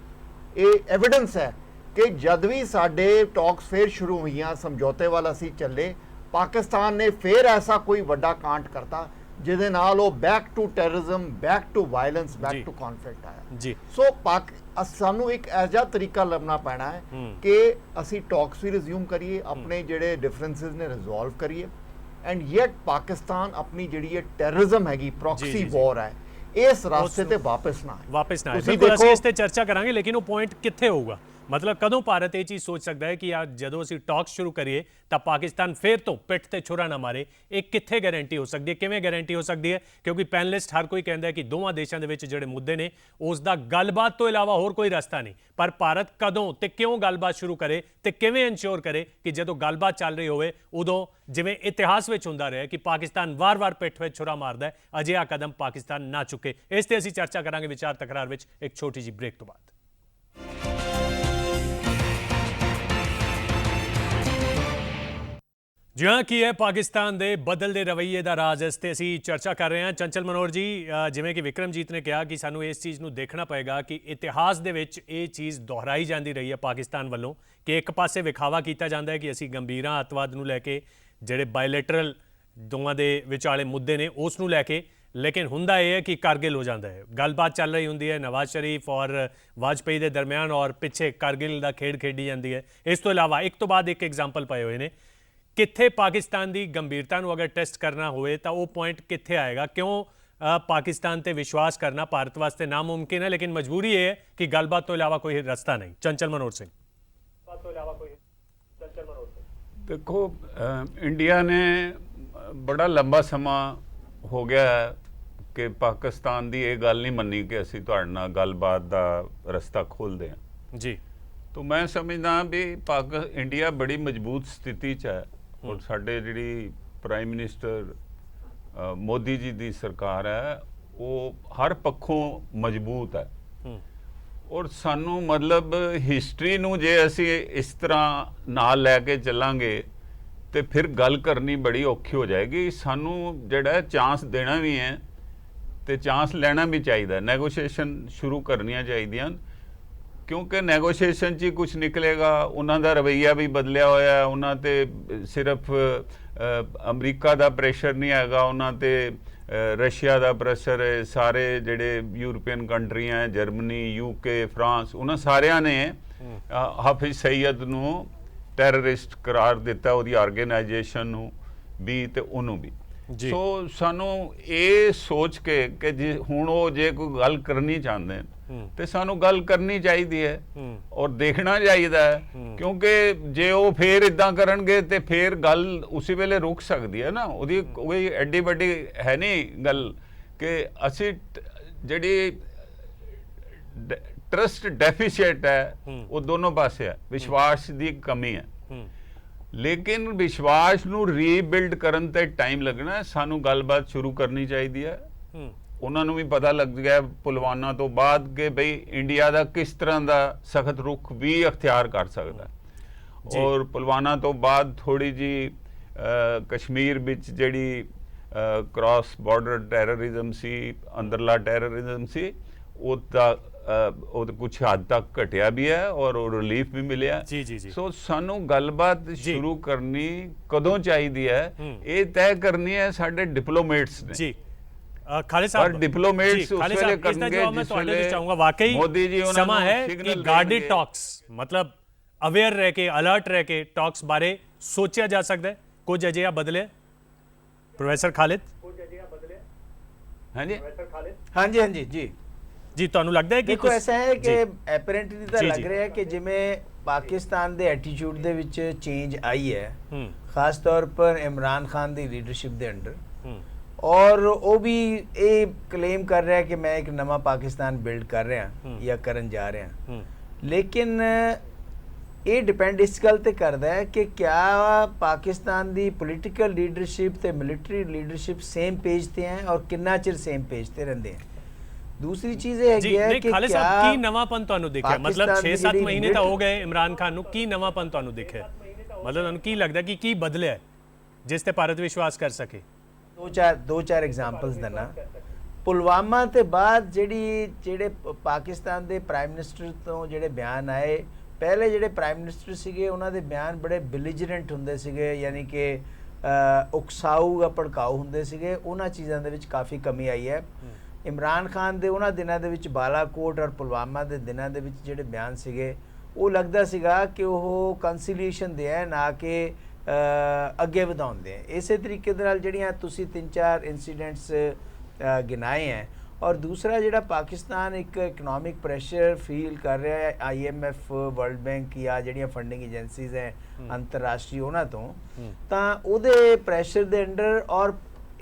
ਇਹ ਐਵੀਡੈਂਸ ਹੈ ਕਿ ਜਦ ਵੀ ਸਾਡੇ ਟਾਕਸ ਫਿਰ ਸ਼ੁਰੂ ਹੋਈਆਂ, ਸਮਝੌਤੇ ਵਾਲਾ ਸੀ ਚੱਲੇ, ਪਾਕਿਸਤਾਨ ਨੇ ਫਿਰ ਐਸਾ ਕੋਈ ਵੱਡਾ ਕਾਂਡ ਕਰਤਾ ਜਿਹਦੇ ਨਾਲ ਉਹ back to terrorism, back to violence, back to conflict ਆਇਆ। ਜੀ ਸੋ ਸਾਨੂੰ ਇੱਕ ਐਜਾ ਤਰੀਕਾ ਲੱਭਣਾ ਪੈਣਾ ਹੈ ਕਿ ਅਸੀਂ ਟਾਕਸ ਵੀ ਰਿਜ਼ਿਊਮ ਕਰੀਏ, ਆਪਣੇ ਜਿਹੜੇ ਡਿਫਰੈਂਸਿਸ ਨੇ ਰਿਜ਼ੋਲਵ ਕਰੀਏ ਐਂਡ ਯੈਟ ਪਾਕਿਸਤਾਨ ਆਪਣੀ ਜਿਹੜੀ ਇਹ ਟੈਰਰਿਜ਼ਮ ਹੈਗੀ ਪ੍ਰੋਕਸੀ ਵਾਰ ਹੈ ਇਸ ਰਾਸਤੇ ਤੇ ਵਾਪਸ ਨਾ ਆਏ। ਬਿਲਕੁਲ ਅਸੀਂ ਇਸ ਤੇ ਚਰਚਾ ਕਰਾਂਗੇ, ਲੇਕਿਨ ਉਹ ਪੁਆਇੰਟ ਕਿੱਥੇ ਹੋਊਗਾ? ਮਤਲਬ ਕਦੋਂ ਭਾਰਤ ਇਹ ਚੀਜ਼ ਸੋਚ ਸਕਦਾ ਹੈ ਕਿ ਜਦੋਂ ਅਸੀਂ ਟਾਕਸ ਸ਼ੁਰੂ ਕਰੀਏ ਤਾਂ ਪਾਕਿਸਤਾਨ ਫਿਰ ਤੋਂ ਪਿੱਠ ਤੇ ਛੁਰਾ ਨਾ ਮਾਰੇ? ਇਹ ਕਿੱਥੇ ਗਾਰੰਟੀ ਹੋ ਸਕਦੀ ਹੈ, ਕਿਵੇਂ ਗਾਰੰਟੀ ਹੋ ਸਕਦੀ ਹੈ? ਕਿਉਂਕਿ ਪੈਨਲਿਸਟ ਹਰ ਕੋਈ ਕਹਿੰਦਾ ਹੈ ਕਿ ਦੋਵਾਂ ਦੇਸ਼ਾਂ ਦੇ ਵਿੱਚ ਜਿਹੜੇ ਮੁੱਦੇ ਨੇ ਉਸ ਦਾ ਗੱਲਬਾਤ ਤੋਂ ਇਲਾਵਾ ਹੋਰ ਕੋਈ ਰਸਤਾ ਨਹੀਂ, ਪਰ ਭਾਰਤ ਕਦੋਂ ਤੇ ਕਿਉਂ ਗੱਲਬਾਤ ਸ਼ੁਰੂ ਕਰੇ ਤੇ ਕਿਵੇਂ ਇਨਸ਼ੋਰ ਕਰੇ ਕਿ ਜਦੋਂ ਗੱਲਬਾਤ ਚੱਲ ਰਹੀ ਹੋਵੇ ਉਦੋਂ ਜਿਵੇਂ ਇਤਿਹਾਸ ਵਿੱਚ ਹੁੰਦਾ ਰਿਹਾ ਕਿ ਪਾਕਿਸਤਾਨ ਵਾਰ-ਵਾਰ ਪਿੱਠ ਵਿੱਚ ਛੁਰਾ ਮਾਰਦਾ ਹੈ, ਅਜਿਹਾ ਕਦਮ ਪਾਕਿਸਤਾਨ ਨਾ ਚੁੱਕੇ। ਇਸ ਤੇ ਅਸੀਂ ਚਰਚਾ ਕਰਾਂਗੇ ਵਿਚਾਰ ਤਕਰਾਰ ਵਿੱਚ ਇੱਕ ਛੋਟੀ ਜਿਹੀ ਬ੍ਰੇਕ ਤੋਂ ਬਾਅਦ। ਜੀ ਹਾਂ, ਕੀ ਹੈ ਪਾਕਿਸਤਾਨ ਦੇ ਬਦਲਦੇ ਰਵੱਈਏ ਦਾ ਰਾਜ? ਇਸ ਤੇ ਅਸੀਂ ਚਰਚਾ ਕਰ ਰਹੇ ਹਾਂ। ਚੰਚਲ ਮਨੋਹਰ ਜੀ, ਜਿਵੇਂ ਕਿ ਵਿਕਰਮਜੀਤ ਨੇ ਕਿਹਾ ਕਿ ਸਾਨੂੰ ਇਸ ਚੀਜ਼ ਨੂੰ ਦੇਖਣਾ ਪਏਗਾ ਕਿ ਇਤਿਹਾਸ ਦੇ ਵਿੱਚ ਇਹ ਚੀਜ਼ ਦੁਹਰਾਈ ਜਾਂਦੀ ਰਹੀ ਹੈ ਪਾਕਿਸਤਾਨ ਵੱਲੋਂ ਕਿ ਇੱਕ ਪਾਸੇ ਵਿਖਾਵਾ ਕੀਤਾ ਜਾਂਦਾ ਹੈ ਕਿ ਅਸੀਂ ਗੰਭੀਰਾਂ ਅੱਤਵਾਦ ਨੂੰ ਲੈ ਕੇ, ਜਿਹੜੇ ਬਾਇਲੇਟਰਲ ਦੋਵਾਂ ਦੇ ਵਿਚਾਲੇ ਮੁੱਦੇ ਨੇ ਉਸ ਨੂੰ ਲੈ ਕੇ, ਲੇਕਿਨ ਹੁੰਦਾ ਇਹ ਹੈ ਕਿ ਕਾਰਗਿਲ ਹੋ ਜਾਂਦਾ ਹੈ। ਗੱਲਬਾਤ ਚੱਲ ਰਹੀ ਹੁੰਦੀ ਹੈ ਨਵਾਜ਼ ਸ਼ਰੀਫ ਔਰ ਵਾਜਪੇਈ ਦੇ ਦਰਮਿਆਨ ਔਰ ਪਿੱਛੇ ਕਾਰਗਿਲ ਦਾ ਖੇਡ ਖੇਡੀ ਜਾਂਦੀ ਹੈ। ਇਸ ਤੋਂ ਇਲਾਵਾ ਇੱਕ ਤੋਂ ਬਾਅਦ ਇੱਕ ਐਗਜ਼ਾਮਪਲ ਪਏ ਹੋਏ ਨੇ। ਕਿੱਥੇ ਪਾਕਿਸਤਾਨ ਦੀ ਗੰਭੀਰਤਾ ਨੂੰ ਅਗਰ ਟੈਸਟ ਕਰਨਾ ਹੋਵੇ ਤਾਂ ਉਹ ਪੁਆਇੰਟ ਕਿੱਥੇ ਆਏਗਾ? ਕਿਉਂ ਪਾਕਿਸਤਾਨ ਤੇ ਵਿਸ਼ਵਾਸ ਕਰਨਾ ਭਾਰਤ ਵਾਸਤੇ ਨਾਮੁਮਕਿਨ ਹੈ, ਲੇਕਿਨ ਮਜਬੂਰੀ ਇਹ ਹੈ ਕਿ ਗੱਲਬਾਤ ਤੋਂ ਇਲਾਵਾ ਕੋਈ ਰਸਤਾ ਨਹੀਂ? ਚੰਚਲ ਮਨੋਹਰ ਸਿੰਘ। ਦੇਖੋ, ਇੰਡੀਆ ਨੇ ਬੜਾ ਲੰਬਾ ਸਮਾਂ ਹੋ ਗਿਆ ਹੈ ਕਿ ਪਾਕਿਸਤਾਨ ਦੀ ਇਹ ਗੱਲ ਨਹੀਂ ਮੰਨੀ ਕਿ ਅਸੀਂ ਤੁਹਾਡੇ ਨਾਲ ਗੱਲਬਾਤ ਦਾ ਰਸਤਾ ਖੋਲ੍ਹਦੇ ਹਾਂ ਜੀ। ਤਾਂ ਮੈਂ ਸਮਝਦਾ ਵੀ ਇੰਡੀਆ ਬੜੀ ਮਜ਼ਬੂਤ ਸਥਿਤੀ 'ਚ ਹੈ ਔਰ ਸਾਡੇ ਜਿਹੜੀ ਪ੍ਰਾਈਮ ਮਿਨਿਸਟਰ ਮੋਦੀ ਜੀ ਦੀ ਸਰਕਾਰ ਹੈ ਉਹ ਹਰ ਪੱਖੋਂ ਮਜ਼ਬੂਤ ਹੈ ਔਰ ਸਾਨੂੰ ਮਤਲਬ ਹਿਸਟਰੀ ਨੂੰ ਜੇ ਅਸੀਂ ਇਸ ਤਰ੍ਹਾਂ ਨਾਲ ਲੈ ਕੇ ਚੱਲਾਂਗੇ ਤੇ ਫਿਰ ਗੱਲ ਕਰਨੀ ਬੜੀ ਔਖੀ ਹੋ ਜਾਏਗੀ। ਸਾਨੂੰ ਜਿਹੜਾ ਚਾਂਸ ਦੇਣਾ ਵੀ ਹੈ ਤੇ ਚਾਂਸ ਲੈਣਾ ਵੀ ਚਾਹੀਦਾ, ਨੈਗੋਸ਼ੀਏਸ਼ਨ ਸ਼ੁਰੂ ਕਰਨੀਆਂ ਚਾਹੀਦੀਆਂ ਕਿਉਂਕਿ ਨੈਗੋਸ਼ੀਏਸ਼ਨ 'ਚ ਹੀ ਕੁਝ ਨਿਕਲੇਗਾ। ਉਹਨਾਂ ਦਾ ਰਵੱਈਆ ਵੀ ਬਦਲਿਆ ਹੋਇਆ, ਉਹਨਾਂ ਤੇ ਸਿਰਫ ਅਮਰੀਕਾ ਦਾ ਪ੍ਰੈਸ਼ਰ ਨਹੀਂ ਹੈਗਾ, ਉਹਨਾਂ ਤੇ ਰਸ਼ੀਆ ਦਾ ਪ੍ਰੈਸ਼ਰ ਹੈ, ਸਾਰੇ ਜਿਹੜੇ ਯੂਰਪੀਅਨ ਕੰਟਰੀਆਂ, ਜਰਮਨੀ, UK, ਫਰਾਂਸ, ਉਹਨਾਂ ਸਾਰਿਆਂ ਨੇ ਹਾਫਿਜ਼ ਸਈਦ ਨੂੰ ਟੈਰਰਿਸਟ ਕਰਾਰ ਦਿੱਤਾ, ਉਹਦੀ ਆਰਗੇਨਾਈਜੇਸ਼ਨ ਨੂੰ ਵੀ ਤੇ ਉਹਨੂੰ ਵੀ। ਸੋ ਸਾਨੂੰ ਇਹ ਸੋਚ ਕੇ ਕਿ ਜੇ ਹੁਣ ਉਹ ਜੇ ਕੋਈ ਗੱਲ ਕਰਨੀ ਚਾਹੁੰਦੇ ਨੇ ਤੇ ਸਾਨੂੰ ਗੱਲ ਕਰਨੀ ਚਾਹੀਦੀ ਹੈ ਔਰ ਦੇਖਣਾ ਚਾਹੀਦਾ ਹੈ, ਕਿਉਂਕਿ ਜੇ ਉਹ ਫੇਰ ਇਦਾਂ ਕਰਨਗੇ ਤੇ ਫੇਰ ਗੱਲ ਉਸੇ ਵੇਲੇ ਰੁਕ ਸਕਦੀ ਹੈ ਨਾ। ਉਹਦੀ ਕੋਈ ਐਡੀ ਵੱਡੀ ਹੈ ਨਹੀਂ ਗੱਲ ਕਿ ਅਸੀਂ ਜਿਹੜੀ ਟਰਸਟ ਡੈਫੀਸੀਟ ਹੈ ਉਹ ਦੋਨੋਂ ਪਾਸੇ ਹੈ, ਵਿਸ਼ਵਾਸ ਦੀ ਕਮੀ ਹੈ। ਲੇਕਿਨ ਵਿਸ਼ਵਾਸ ਨੂੰ ਰੀਬਿਲਡ ਕਰਨ ਤੇ ਟਾਈਮ ਲੱਗਣਾ। ਸਾਨੂੰ ਗੱਲਬਾਤ ਸ਼ੁਰੂ ਕਰਨੀ ਚਾਹੀਦੀ ਹੈ। ਉਹਨਾਂ ਨੂੰ ਵੀ ਪਤਾ ਲੱਗ ਗਿਆ ਪੁਲਵਾਮਾ ਤੋਂ ਬਾਅਦ ਕਿ ਬਈ ਇੰਡੀਆ ਦਾ ਕਿਸ ਤਰ੍ਹਾਂ ਦਾ ਸਖਤ ਰੁਖ ਵੀ ਅਖਤਿਆਰ ਕਰ ਸਕਦਾ ਔਰ ਪੁਲਵਾਮਾ ਤੋਂ ਬਾਅਦ ਥੋੜੀ ਜੀ ਕਸ਼ਮੀਰ ਵਿੱਚ ਜਿਹੜੀ ਕ੍ਰਾਸ ਬਾਰਡਰ ਟੈਰਰਿਜ਼ਮ ਸੀ, ਅੰਦਰਲਾ ਟੈਰਰਿਜ਼ਮ ਸੀ, ਉਹ ਕੁਝ ਹੱਦ ਤੱਕ ਘਟਿਆ ਵੀ ਹੈ ਔਰ ਰਿਲੀਫ ਵੀ ਮਿਲਿਆ। ਸੋ ਸਾਨੂੰ ਗੱਲਬਾਤ ਸ਼ੁਰੂ ਕਰਨੀ ਕਦੋਂ ਚਾਹੀਦੀ ਹੈ, ਇਹ ਤੈਅ ਕਰਨੀ ਹੈ ਸਾਡੇ ਡਿਪਲੋਮੇਟਸ ਨੇ। ਜੀ ਖਾਲਿਦ ਸਾਹਿਬ, डिप्लोमेट्स उस वेले करनगे जिस वेले वाकई मोदी जी समा है कि गार्डेड टॉक्स, मतलब अवेयर रह के, अलर्ट रह के टॉक्स बारे सोचा जा सकता है। कुछ अजिहा बदले प्रोफेसर खालिद? हाँ जी हाँ जी, हाँ जी जी जी, ਤੁਹਾਨੂੰ ਲੱਗਦਾ ਹੈ ਕਿ ਦੇਖੋ ਐਸਾ ਹੈ ਕਿ ਐਪਰੈਂਟਲੀ ਤਾਂ ਲੱਗ ਰਿਹਾ ਹੈ ਕਿ ਜਿਵੇਂ ਪਾਕਿਸਤਾਨ ਦੇ ਐਟੀਟਿਊਡ ਦੇ ਵਿੱਚ ਚੇਂਜ ਆਈ ਹੈ, ਖਾਸ ਤੌਰ ਪਰ ਇਮਰਾਨ ਖਾਨ ਦੀ ਲੀਡਰਸ਼ਿਪ ਦੇ ਅੰਡਰ, ਔਰ ਉਹ ਵੀ ਇਹ ਕਲੇਮ ਕਰ ਰਿਹਾ ਕਿ ਮੈਂ ਇੱਕ ਨਵਾਂ ਪਾਕਿਸਤਾਨ ਬਿਲਡ ਕਰ ਰਿਹਾ ਜਾਂ ਕਰਨ ਜਾ ਰਿਹਾ। ਲੇਕਿਨ ਇਹ ਡਿਪੈਂਡ ਇਸ ਗੱਲ ਤੇ ਕਰਦਾ ਹੈ ਕਿ ਕਿਆ ਪਾਕਿਸਤਾਨ ਦੀ ਪੋਲੀਟੀਕਲ ਲੀਡਰਸ਼ਿਪ ਤੇ ਮਿਲਟਰੀ ਲੀਡਰਸ਼ਿਪ ਸੇਮ ਪੇਜ ਤੇ ਹੈ ਔਰ ਕਿੰਨਾ ਚਿਰ ਸੇਮ ਪੇਜ ਤੇ ਰਹਿੰਦੇ ਹਨ। दूसरी चीज है कि खालिद साहब की नवापन ਤੁਹਾਨੂੰ ਦਿਖਿਆ, मतलब 6-7 ਮਹੀਨੇ ਤਾਂ ਹੋ ਗਏ ਇਮਰਾਨ ਖਾਨ ਨੂੰ, ਕੀ ਨਵਾਪਨ ਤੁਹਾਨੂੰ ਦਿਖਿਆ? मतलब ਤੁਹਾਨੂੰ ਕੀ ਲੱਗਦਾ ਕਿ ਕੀ ਬਦਲਿਆ ਜਿਸ ਤੇ ਭਾਰਤ ਵਿਸ਼ਵਾਸ ਕਰ ਸਕੇ? ਦੋ ਚਾਰ ਐਗਜ਼ਾਮਪਲਸ ਦੇਣਾ। ਪੁਲਵਾਮਾ ਤੇ ਬਾਅਦ ਜਿਹੜੇ ਪਾਕਿਸਤਾਨ ਦੇ ਪ੍ਰਾਈਮ ਮਿਨਿਸਟਰ ਤੋਂ ਜਿਹੜੇ ਬਿਆਨ ਆਏ, ਪਹਿਲੇ ਜਿਹੜੇ ਪ੍ਰਾਈਮ ਮਿਨਿਸਟਰ ਸੀਗੇ ਉਹਨਾਂ ਦੇ ਬਿਆਨ ਬੜੇ ਬਿਲੀਜਰੈਂਟ ਹੁੰਦੇ ਸੀਗੇ, ਯਾਨੀ ਕਿ ਉਕਸਾਊ ਜਾਂ ਭੜਕਾਊ ਹੁੰਦੇ ਸੀਗੇ। ਉਹਨਾਂ ਚੀਜ਼ਾਂ ਦੇ ਵਿੱਚ ਕਾਫੀ ਕਮੀ ਆਈ ਹੈ। ਇਮਰਾਨ ਖਾਨ ਦੇ ਉਹਨਾਂ ਦਿਨਾਂ ਦੇ ਵਿੱਚ ਬਾਲਾਕੋਟ ਔਰ ਪੁਲਵਾਮਾ ਦੇ ਦਿਨਾਂ ਦੇ ਵਿੱਚ ਜਿਹੜੇ ਬਿਆਨ ਸੀਗੇ, ਉਹ ਲੱਗਦਾ ਸੀਗਾ ਕਿ ਉਹ ਕੰਸੀਲੀਏਸ਼ਨ ਦੇ ਹੈ, ਨਾ ਕਿ ਅੱਗੇ ਵਧਾਉਂਦੇ ਹੈ। ਇਸੇ ਤਰੀਕੇ ਦੇ ਨਾਲ ਜਿਹੜੀਆਂ ਤੁਸੀਂ 3-4 ਇਨਸੀਡੈਂਟਸ ਗਿਣਾਏ ਹੈ, ਔਰ ਦੂਸਰਾ ਜਿਹੜਾ ਪਾਕਿਸਤਾਨ ਇੱਕ ਇਕਨੋਮਿਕ ਪ੍ਰੈਸ਼ਰ ਫੀਲ ਕਰ ਰਿਹਾ ਹੈ IMF, ਵਰਲਡ ਬੈਂਕ ਜਾਂ ਜਿਹੜੀਆਂ ਫੰਡਿੰਗ ਏਜੰਸੀਜ਼ ਹੈ ਅੰਤਰਰਾਸ਼ਟਰੀ, ਉਹਨਾਂ ਤੋਂ, ਤਾਂ ਉਹਦੇ ਪ੍ਰੈਸ਼ਰ ਦੇ ਅੰਡਰ ਔਰ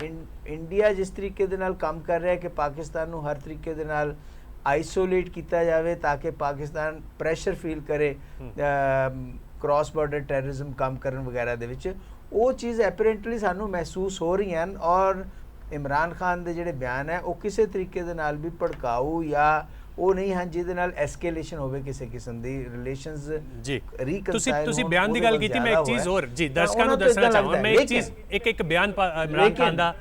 ਇੰਡੀਆ ਜਿਸ ਤਰੀਕੇ ਦੇ ਨਾਲ ਕੰਮ ਕਰ ਰਿਹਾ ਕਿ ਪਾਕਿਸਤਾਨ ਨੂੰ ਹਰ ਤਰੀਕੇ ਦੇ ਨਾਲ ਆਈਸੋਲੇਟ ਕੀਤਾ ਜਾਵੇ ਤਾਂ ਕਿ ਪਾਕਿਸਤਾਨ ਪ੍ਰੈਸ਼ਰ ਫੀਲ ਕਰੇ ਕ੍ਰਾਸ ਬਾਰਡਰ ਟੈਰਰਿਜ਼ਮ ਕੰਮ ਕਰਨ ਵਗੈਰਾ ਦੇ ਵਿੱਚ, ਉਹ ਚੀਜ਼ ਐਪਰੈਂਟਲੀ ਸਾਨੂੰ ਮਹਿਸੂਸ ਹੋ ਰਹੀਆਂ ਹਨ। ਔਰ ਇਮਰਾਨ ਖਾਨ ਦੇ ਜਿਹੜੇ ਬਿਆਨ ਹੈ ਉਹ ਕਿਸੇ ਤਰੀਕੇ ਦੇ ਨਾਲ ਵੀ ਭੜਕਾਊ ਜਾਂ ਉਹ ਨਹੀਂ ਹਨ ਜਿਹਦੇ ਨਾਲ ਐਸਕੇਲੇਸ਼ਨ ਹੋਵੇ ਕਿਸੇ ਕਿਸਮ ਦੀ ਰਿਲੇਸ਼ਨਸ ਜੀ। ਤੁਸੀਂ ਬਿਆਨ ਦੀ ਗੱਲ ਕੀਤੀ, ਮੈਂ ਇੱਕ ਚੀਜ਼ ਹੋਰ ਜੀ ਦਰਸ਼ਕਾਂ ਨੂੰ ਦੱਸਣਾ ਚਾਹਾਂਗਾ। ਮੈਂ ਇੱਕ ਚੀਜ਼ ਇੱਕ ਬਿਆਨ ਇਮਰਾਨ ਖਾਨ ਦਾ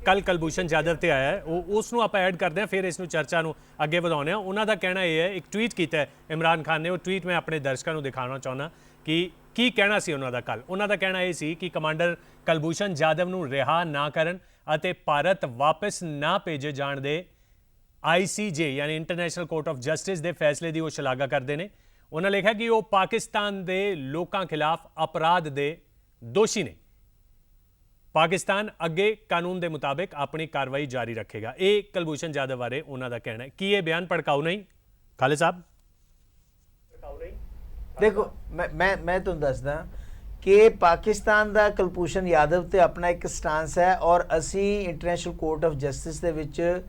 ਕੱਲ ਕੁਲਭੂਸ਼ਣ ਜਾਧਵ ਤੇ ਆਇਆ ਹੈ, ਉਸ ਨੂੰ ਆਪਾਂ ਐਡ ਕਰਦੇ ਹਾਂ, ਫਿਰ ਇਸ ਨੂੰ ਚਰਚਾ ਨੂੰ ਅੱਗੇ ਵਧਾਉਂਦੇ ਹਾਂ। ਉਹਨਾਂ ਦਾ ਕਹਿਣਾ ਇਹ ਹੈ, ਇੱਕ ਟਵੀਟ ਕੀਤਾ ਹੈ ਇਮਰਾਨ ਖਾਨ ਨੇ, ਉਹ ਟਵੀਟ ਮੈਂ ਆਪਣੇ ਦਰਸ਼ਕਾਂ ਨੂੰ ਦਿਖਾਉਣਾ ਚਾਹੁੰਦਾ ਕਿ ਕੀ ਕਹਿਣਾ ਸੀ ਉਹਨਾਂ ਦਾ ਕੱਲ। ਉਹਨਾਂ ਦਾ ਕਹਿਣਾ ਇਹ ਸੀ ਕਿ ਕਮਾਂਡਰ ਕੁਲਭੂਸ਼ਣ ਜਾਧਵ ਨੂੰ ਰਿਹਾ ਨਾ ਕਰਨ ਅਤੇ ਭਾਰਤ ਵਾਪਸ ਨਾ ਭੇਜੇ ਜਾਣ ਦੇ ICJ ਯਾਨੀ ਇੰਟਰਨੈਸ਼ਨਲ ਕੋਰਟ ਆਫ ਜਸਟਿਸ ਦੇ ਫੈਸਲੇ ਦੀ ਉਹ ਸ਼ਲਾਘਾ ਕਰਦੇ ਨੇ। ਉਹਨਾਂ ਲਿਖਿਆ ਕਿ ਉਹ ਪਾਕਿਸਤਾਨ ਦੇ ਲੋਕਾਂ ਖਿਲਾਫ ਅਪਰਾਧ ਦੇ ਦੋਸ਼ੀ ਨੇ। ਪਾਕਿਸਤਾਨ ਅੱਗੇ ਕਾਨੂੰਨ ਦੇ ਮੁਤਾਬਿਕ ਆਪਣੀ ਕਾਰਵਾਈ ਜਾਰੀ ਰੱਖੇਗਾ। ਇਹ ਕੁਲਭੂਸ਼ਣ ਜਾਧਵ ਬਾਰੇ ਉਹਨਾਂ ਦਾ ਕਹਿਣਾ ਹੈ। ਕੀ ਇਹ ਬਿਆਨ ਭੜਕਾਊ ਨਹੀਂ ਖਾਲਿਦ ਸਾਹਿਬ? ਦੇਖੋ ਮੈਂ ਤੁਹਾਨੂੰ ਦੱਸਦਾ ਕਿ ਪਾਕਿਸਤਾਨ ਦਾ ਕੁਲਭੂਸ਼ਣ ਜਾਧਵ ਤੇ ਆਪਣਾ ਇੱਕ ਸਟਾਂਸ ਹੈ ਔਰ ਅਸੀਂ ਇੰਟਰਨੈਸ਼ਨਲ ਕੋਰਟ ਆਫ ਜਸਟਿਸ ਦੇ ਵਿੱਚ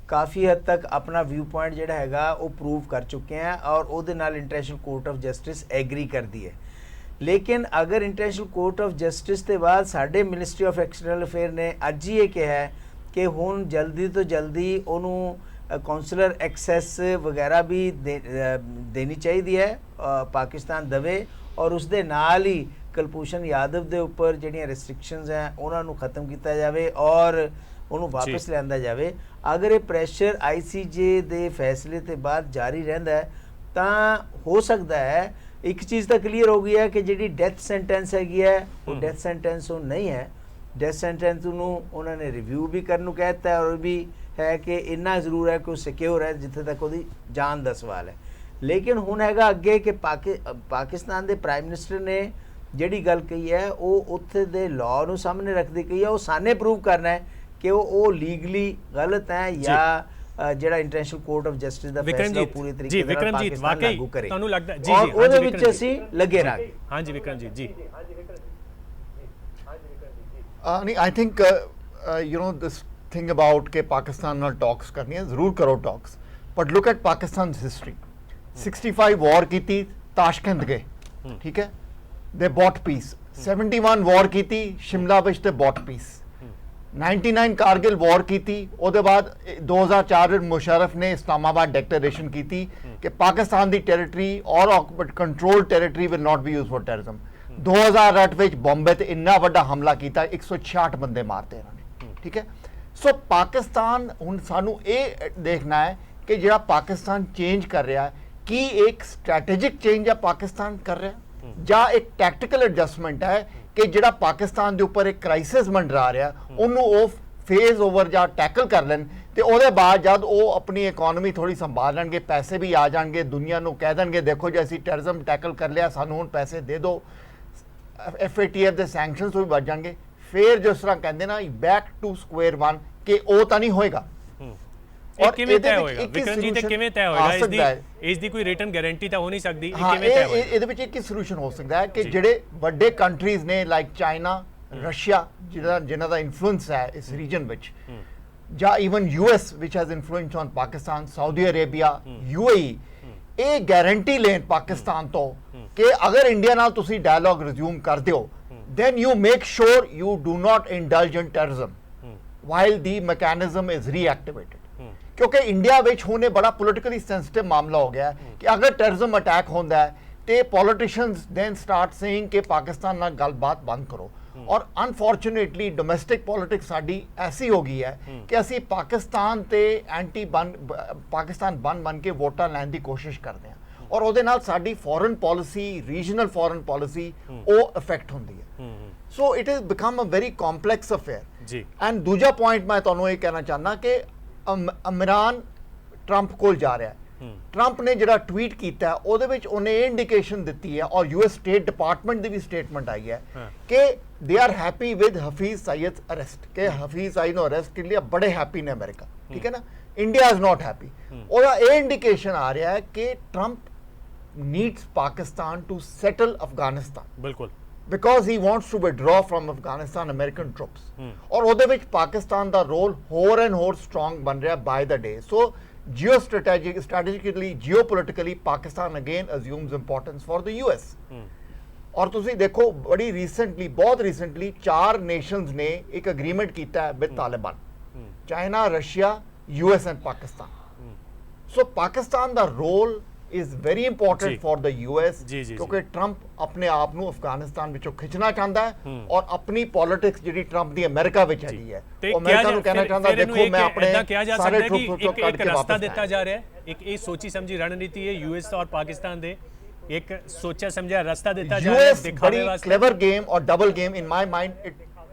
ਕਾਫੀ ਹੱਦ ਤੱਕ ਆਪਣਾ ਵਿਊ ਪੁਆਇੰਟ ਜਿਹੜਾ ਹੈਗਾ ਉਹ ਪ੍ਰੂਵ ਕਰ ਚੁੱਕੇ ਹਾਂ ਔਰ ਉਹਦੇ ਨਾਲ International Court of Justice agree ਕਰਦੀ ਹੈ। ਲੇਕਿਨ ਅਗਰ ਇੰਟਰਨੈਸ਼ਨਲ ਕੋਰਟ ਆਫ ਜਸਟਿਸ ਦੇ ਬਾਅਦ ਸਾਡੇ ਮਿਨਿਸਟਰੀ ਆਫ ਐਕਸਟਰਨਲ ਅਫੇਅਰ ਨੇ ਅੱਜ ਹੀ ਇਹ ਕਿਹਾ ਕਿ ਹੁਣ ਜਲਦੀ ਤੋਂ ਜਲਦੀ ਉਹਨੂੰ ਕੌਂਸਲਰ ਐਕਸੈਸ ਵਗੈਰਾ ਵੀ ਦੇਣੀ ਚਾਹੀਦੀ ਹੈ, ਪਾਕਿਸਤਾਨ ਦੇਵੇ, ਔਰ ਉਸ ਦੇ ਨਾਲ ਹੀ ਕੁਲਭੂਸ਼ਣ ਜਾਧਵ ਦੇ ਉੱਪਰ ਜਿਹੜੀਆਂ ਰੈਸਟ੍ਰਿਕਸ਼ਨਸ ਹੈ ਉਹਨਾਂ ਨੂੰ ਖਤਮ ਕੀਤਾ ਜਾਵੇ ਔਰ ਉਹਨੂੰ ਵਾਪਸ ਲਿਆਂਦਾ ਜਾਵੇ। ਅਗਰ ਇਹ ਪ੍ਰੈਸ਼ਰ ICJ ਦੇ ਫੈਸਲੇ ਤੋਂ ਬਾਅਦ ਜਾਰੀ ਰਹਿੰਦਾ ਹੈ ਤਾਂ ਹੋ ਸਕਦਾ ਹੈ ਇੱਕ ਚੀਜ਼ ਤਾਂ ਕਲੀਅਰ ਹੋ ਗਈ ਹੈ ਕਿ ਜਿਹੜੀ ਡੈਥ ਸੈਂਟੈਂਸ ਹੈਗੀ ਹੈ ਉਹ ਡੈਥ ਸੈਂਟੈਂਸ ਉਹ ਨਹੀਂ ਹੈ ਡੈਥ ਸੈਂਟੈਂਸ ਨੂੰ ਉਹਨਾਂ ਨੇ ਰਿਵਿਊ ਵੀ ਕਰਨ ਨੂੰ ਕਹਿ ਦਿੱਤਾ ਔਰ ਵੀ ਹੈ ਕਿ ਇੰਨਾ ਜ਼ਰੂਰ ਹੈ ਕਿ ਉਹ ਸਿਕਿਉਰ ਹੈ ਜਿੱਥੇ ਤੱਕ ਉਹਦੀ ਜਾਨ ਦਾ ਸਵਾਲ ਹੈ। ਲੇਕਿਨ ਹੁਣ ਹੈਗਾ ਅੱਗੇ ਕਿ ਪਾਕਿਸਤਾਨ ਦੇ ਪ੍ਰਾਈਮ ਮਿਨਿਸਟਰ ਨੇ ਜਿਹੜੀ ਗੱਲ ਕਹੀ ਹੈ ਉਹ ਉੱਥੇ ਦੇ ਲਾਅ ਨੂੰ ਸਾਹਮਣੇ ਰੱਖਦੀ ਕਹੀ ਹੈ। ਉਹ ਸਾਨੇ ਪ੍ਰੂਵ ਕਰਨਾ ਹੈ ਕਿ ਉਹ ਲੀਗਲੀ ਗਲਤ ਹੈ ਜਾਂ ਜਿਹੜਾ ਇੰਟਰਨੈਸ਼ਨਲ ਕੋਰਟ ਆਫ ਜਸਟਿਸ ਦਾ ਫੈਸਲਾ ਪੂਰੀ ਤਰੀਕੇ ਨਾਲ ਵਿਕਰਮਜੀਤ ਪਾਕਿਸਤਾਨ ਲਾਗੂ ਕਰੇ। ਤੁਹਾਨੂੰ ਲੱਗਦਾ ਜੀ ਔਰ ਉਹਦੇ ਵਿੱਚ ਅਸੀਂ ਲੱਗੇ ਰਹਾਂਗੇ। ਹਾਂਜੀ ਵਿਕਰਮਜੀਤ ਜੀ। ਨਹੀਂ I think this thing about ਕਿ ਪਾਕਿਸਤਾਨ ਨਾਲ ਟਾਕਸ ਕਰਨੀਆਂ ਜ਼ਰੂਰ ਕਰੋ talks, but look at Pakistan history. 65 ਵਾਰ ਕੀਤੀ, ਤਾਸ਼ਕੰਦ ਗਏ, ਠੀਕ ਹੈ, ਦੇ ਬੌਟ ਪੀਸ। 71 ਵਾਰ ਕੀਤੀ ਸ਼ਿਮਲਾ ਵਿੱਚ ਤੇ ਬੌਟ ਪੀਸ। 99 ਕਾਰਗਿਲ ਵਾਰ ਕੀਤੀ, ਉਹਦੇ ਬਾਅਦ 2004 ਵਿੱਚ ਮੁਸ਼ਰਫ ਨੇ ਇਸਲਾਮਾਬਾਦ ਡੈਕਲੇਰੇਸ਼ਨ ਕੀਤੀ ਕਿ ਪਾਕਿਸਤਾਨ ਦੀ ਟੈਰੀਟਰੀ ਔਰ control territory will not be use for terrorism. 2008 ਵਿੱਚ ਬੰਬੇ ਤੇ ਇੰਨਾ ਵੱਡਾ ਹਮਲਾ ਕੀਤਾ, 166 ਬੰਦੇ ਮਾਰਤੇ ਇਹਨਾਂ ਨੇ, ਠੀਕ ਹੈ। ਸੋ ਪਾਕਿਸਤਾਨ ਹੁਣ ਸਾਨੂੰ ਇਹ ਦੇਖਣਾ ਹੈ ਕਿ ਜਿਹੜਾ ਪਾਕਿਸਤਾਨ ਚੇਂਜ ਕਰ ਰਿਹਾ ਹੈ ਕੀ ਇੱਕ ਸਟ੍ਰੈਟੇਜਿਕ ਚੇਂਜ ਹੈ ਪਾਕਿਸਤਾਨ ਕਰ ਰਿਹਾ ਜਾਂ ਇੱਕ ਟੈਕਟੀਕਲ ਐਡਜਸਟਮੈਂਟ ਹੈ ਕਿ ਜਿਹੜਾ ਪਾਕਿਸਤਾਨ ਦੇ ਉੱਪਰ ਇੱਕ ਕ੍ਰਾਈਸਿਸ ਮੰਡਰਾ ਰਿਹਾ ਉਹਨੂੰ ਉਹ ਫੇਜ਼ ਓਵਰ ਜਾਂ ਟੈਕਲ ਕਰ ਲੈਣ ਤੇ ਉਹਦੇ ਬਾਅਦ ਜਦ ਉਹ ਆਪਣੀ ਇਕਨੋਮੀ ਥੋੜੀ ਸੰਭਾਲ ਲੈਣਗੇ, ਪੈਸੇ ਵੀ ਆ ਜਾਣਗੇ, ਦੁਨੀਆ ਨੂੰ ਕਹਿ ਦੇਣਗੇ ਦੇਖੋ ਜੀ ਅਸੀਂ ਟੈਰਰਿਜ਼ਮ ਟੈਕਲ ਕਰ ਲਿਆ, ਸਾਨੂੰ ਹੁਣ ਪੈਸੇ ਦੇ ਦਿਓ, FATF ਦੇ ਸੈਂਕਸ਼ਨਸ ਵੀ ਵੱਜ ਜਾਣਗੇ, ਫਿਰ ਜਿਸ ਤਰ੍ਹਾਂ ਕਹਿੰਦੇ ਨਾ ਬੈਕ ਟੂ ਸਕੁਅਰ 1 ਕਿ ਉਹ ਤਾਂ ਨਹੀਂ ਹੋਏਗਾ। ਔਰ ਕਿਵੇਂ ਤੈਅ ਹੋਏਗਾ ਵਿਕਰਮ ਜੀ, ਤੇ ਕਿਵੇਂ ਤੈਅ ਹੋਏਗਾ? ਇਸ ਦੀ ਕੋਈ ਰਿਟਨ ਗਾਰੰਟੀ ਤਾਂ ਹੋ ਨਹੀਂ ਸਕਦੀ, ਇਹ ਕਿਵੇਂ ਤੈਅ ਹੋਏਗਾ? ਇਹਦੇ ਵਿੱਚ ਇੱਕ ਹੀ ਸੋਲੂਸ਼ਨ ਹੋ ਸਕਦਾ ਹੈ ਕਿ ਜਿਹੜੇ ਵੱਡੇ ਕੰਟਰੀਜ਼ ਨੇ ਲਾਈਕ ਚਾਈਨਾ, ਰਸ਼ੀਆ ਜਿਨ੍ਹਾਂ ਦਾ ਇਨਫਲੂਐਂਸ ਹੈ ਇਸ ਰੀਜਨ ਵਿੱਚ, ਜਾਂ even US which has influence on Pakistan, Saudi Arabia, UAE, ਇਹ ਗਾਰੰਟੀ ਲੈਣ ਪਾਕਿਸਤਾਨ ਤੋਂ ਕਿ ਅਗਰ ਇੰਡੀਆ ਨਾਲ ਤੁਸੀਂ ਡਾਇਲੌਗ ਰਿਜ਼ਿਊਮ ਕਰਦੇ ਹੋ then you make sure you do not indulge in terrorism while the mechanism is reactivated। ਕਿਉਂਕਿ ਇੰਡੀਆ ਵਿੱਚ ਹੁਣ ਇਹ ਬੜਾ ਪੋਲੀਟੀਕਲੀ ਸੈਂਸਿਟਿਵ ਮਾਮਲਾ ਹੋ ਗਿਆ ਕਿ ਅਗਰ ਟੈਰਰਿਜ਼ਮ ਅਟੈਕ ਹੁੰਦਾ ਹੈ ਤੇ ਪੋਲੀਟੀਸ਼ੀਅਨਸ ਦੈਨ ਸਟਾਰਟ ਸੇਇੰਗ ਕਿ ਪਾਕਿਸਤਾਨ ਨਾਲ ਗੱਲਬਾਤ ਬੰਦ ਕਰੋ। ਔਰ ਅਨਫੋਰਚੂਨੇਟਲੀ ਡੋਮੈਸਟਿਕ ਪੋਲਿਟਿਕਸ ਸਾਡੀ ਐਸੀ ਹੋ ਗਈ ਹੈ ਕਿ ਅਸੀਂ ਪਾਕਿਸਤਾਨ ਤੇ ਪਾਕਿਸਤਾਨ ਬਣ ਕੇ ਵੋਟਾਂ ਲੈਣ ਦੀ ਕੋਸ਼ਿਸ਼ ਕਰਦੇ ਹਾਂ ਔਰ ਉਹਦੇ ਨਾਲ ਸਾਡੀ foreign policy, regional foreign policy ਉਹ ਇਫੈਕਟ ਹੁੰਦੀ ਹੈ। So it is become a very complex affair ਜੀ। ਐਂਡ ਦੂਜਾ ਪੁਆਇੰਟ ਮੈਂ ਤੁਹਾਨੂੰ ਇਹ ਕਹਿਣਾ ਚਾਹੁੰਦਾ ਕਿ ਇਮਰਾਨ ਟਰੰਪ ਕੋਲ ਜਾ ਰਿਹਾ ਹੈ। ਟਰੰਪ ਨੇ ਜਿਹੜਾ ਟਵੀਟ ਕੀਤਾ ਉਹਦੇ ਵਿੱਚ ਉਹਨੇ ਇਹ ਇੰਡੀਕੇਸ਼ਨ ਦਿੱਤੀ ਹੈ ਔਰ US ਸਟੇਟ ਡਿਪਾਰਟਮੈਂਟ ਦੀ ਵੀ ਸਟੇਟਮੈਂਟ ਆਈ ਹੈ ਕਿ they are happy with Hafiz Saeed arrest, ਕਿ ਹਫੀਜ਼ ਸਈਦ ਨੂੰ ਅਰੈਸਟ ਕਰ ਲਿਆ, ਬੜੇ ਹੈਪੀ ਨੇ ਅਮਰੀਕਾ, ਠੀਕ ਹੈ ਨਾ। India is not happy. ਉਹਦਾ ਇਹ ਇੰਡੀਕੇਸ਼ਨ ਆ ਰਿਹਾ ਹੈ ਕਿ Trump needs Pakistan to settle Afghanistan, ਬਿਲਕੁਲ, because he wants to withdraw from Afghanistan American troops। ਔਰ ਉਹਦੇ ਵਿੱਚ ਪਾਕਿਸਤਾਨ ਦਾ ਰੋਲ ਹੋਰ ਐਂਡ ਹੋਰ ਸਟਰੋਂਗ ਬਣ ਰਿਹਾ by the day। So strategically, geopolitically, Pakistan again assumes importance for the US। ਔਰ ਤੁਸੀਂ ਦੇਖੋ ਬੜੀ ਰੀਸੈਂਟਲੀ, ਬਹੁਤ ਰੀਸੈਂਟਲੀ 4 ਨੇਸ਼ਨਸ ਨੇ ਇੱਕ ਅਗਰੀਮੈਂਟ ਕੀਤਾ ਹੈ with Taliban, China, Russia, US and Pakistan. So Pakistan ਦਾ role is very important for the US ਕਿਉਂਕਿ ਟਰੰਪ ਆਪਣੇ ਆਪ ਨੂੰ ਅਫਗਾਨਿਸਤਾਨ ਵਿੱਚੋਂ ਖਿੱਚਣਾ ਚਾਹੁੰਦਾ ਹੈ ਔਰ ਆਪਣੀ ਪੋਲਿਟਿਕਸ ਜਿਹੜੀ ਟਰੰਪ ਦੀ ਅਮਰੀਕਾ ਵਿੱਚ ਹੈਗੀ ਹੈ ਉਹ ਅਮਰੀਕਾ ਨੂੰ ਕਹਿਣਾ ਚਾਹੁੰਦਾ ਦੇਖੋ ਮੈਂ ਆਪਣੇ ਸਾਰੇ ਟਰੂਪਸ ਨੂੰ ਕੱਢ ਕੇ ਰਸਤਾ ਦਿੱਤਾ ਜਾ ਰਿਹਾ ਹੈ। ਇੱਕ ਇਹ ਸੋਚੀ ਸਮਝੀ ਰਣਨੀਤੀ ਹੈ US ਔਰ ਪਾਕਿਸਤਾਨ ਦੇ, ਇੱਕ ਸੋਚਿਆ ਸਮਝਿਆ ਰਸਤਾ ਦਿੱਤਾ ਜਾ ਰਿਹਾ ਹੈ ਦਿਖਾਵੇ ਵਾਸਤੇ। ਕਲੇਵਰ ਗੇਮ ਔਰ ਡਬਲ ਗੇਮ ਇਨ ਮਾਈ ਮਾਈਂਡ,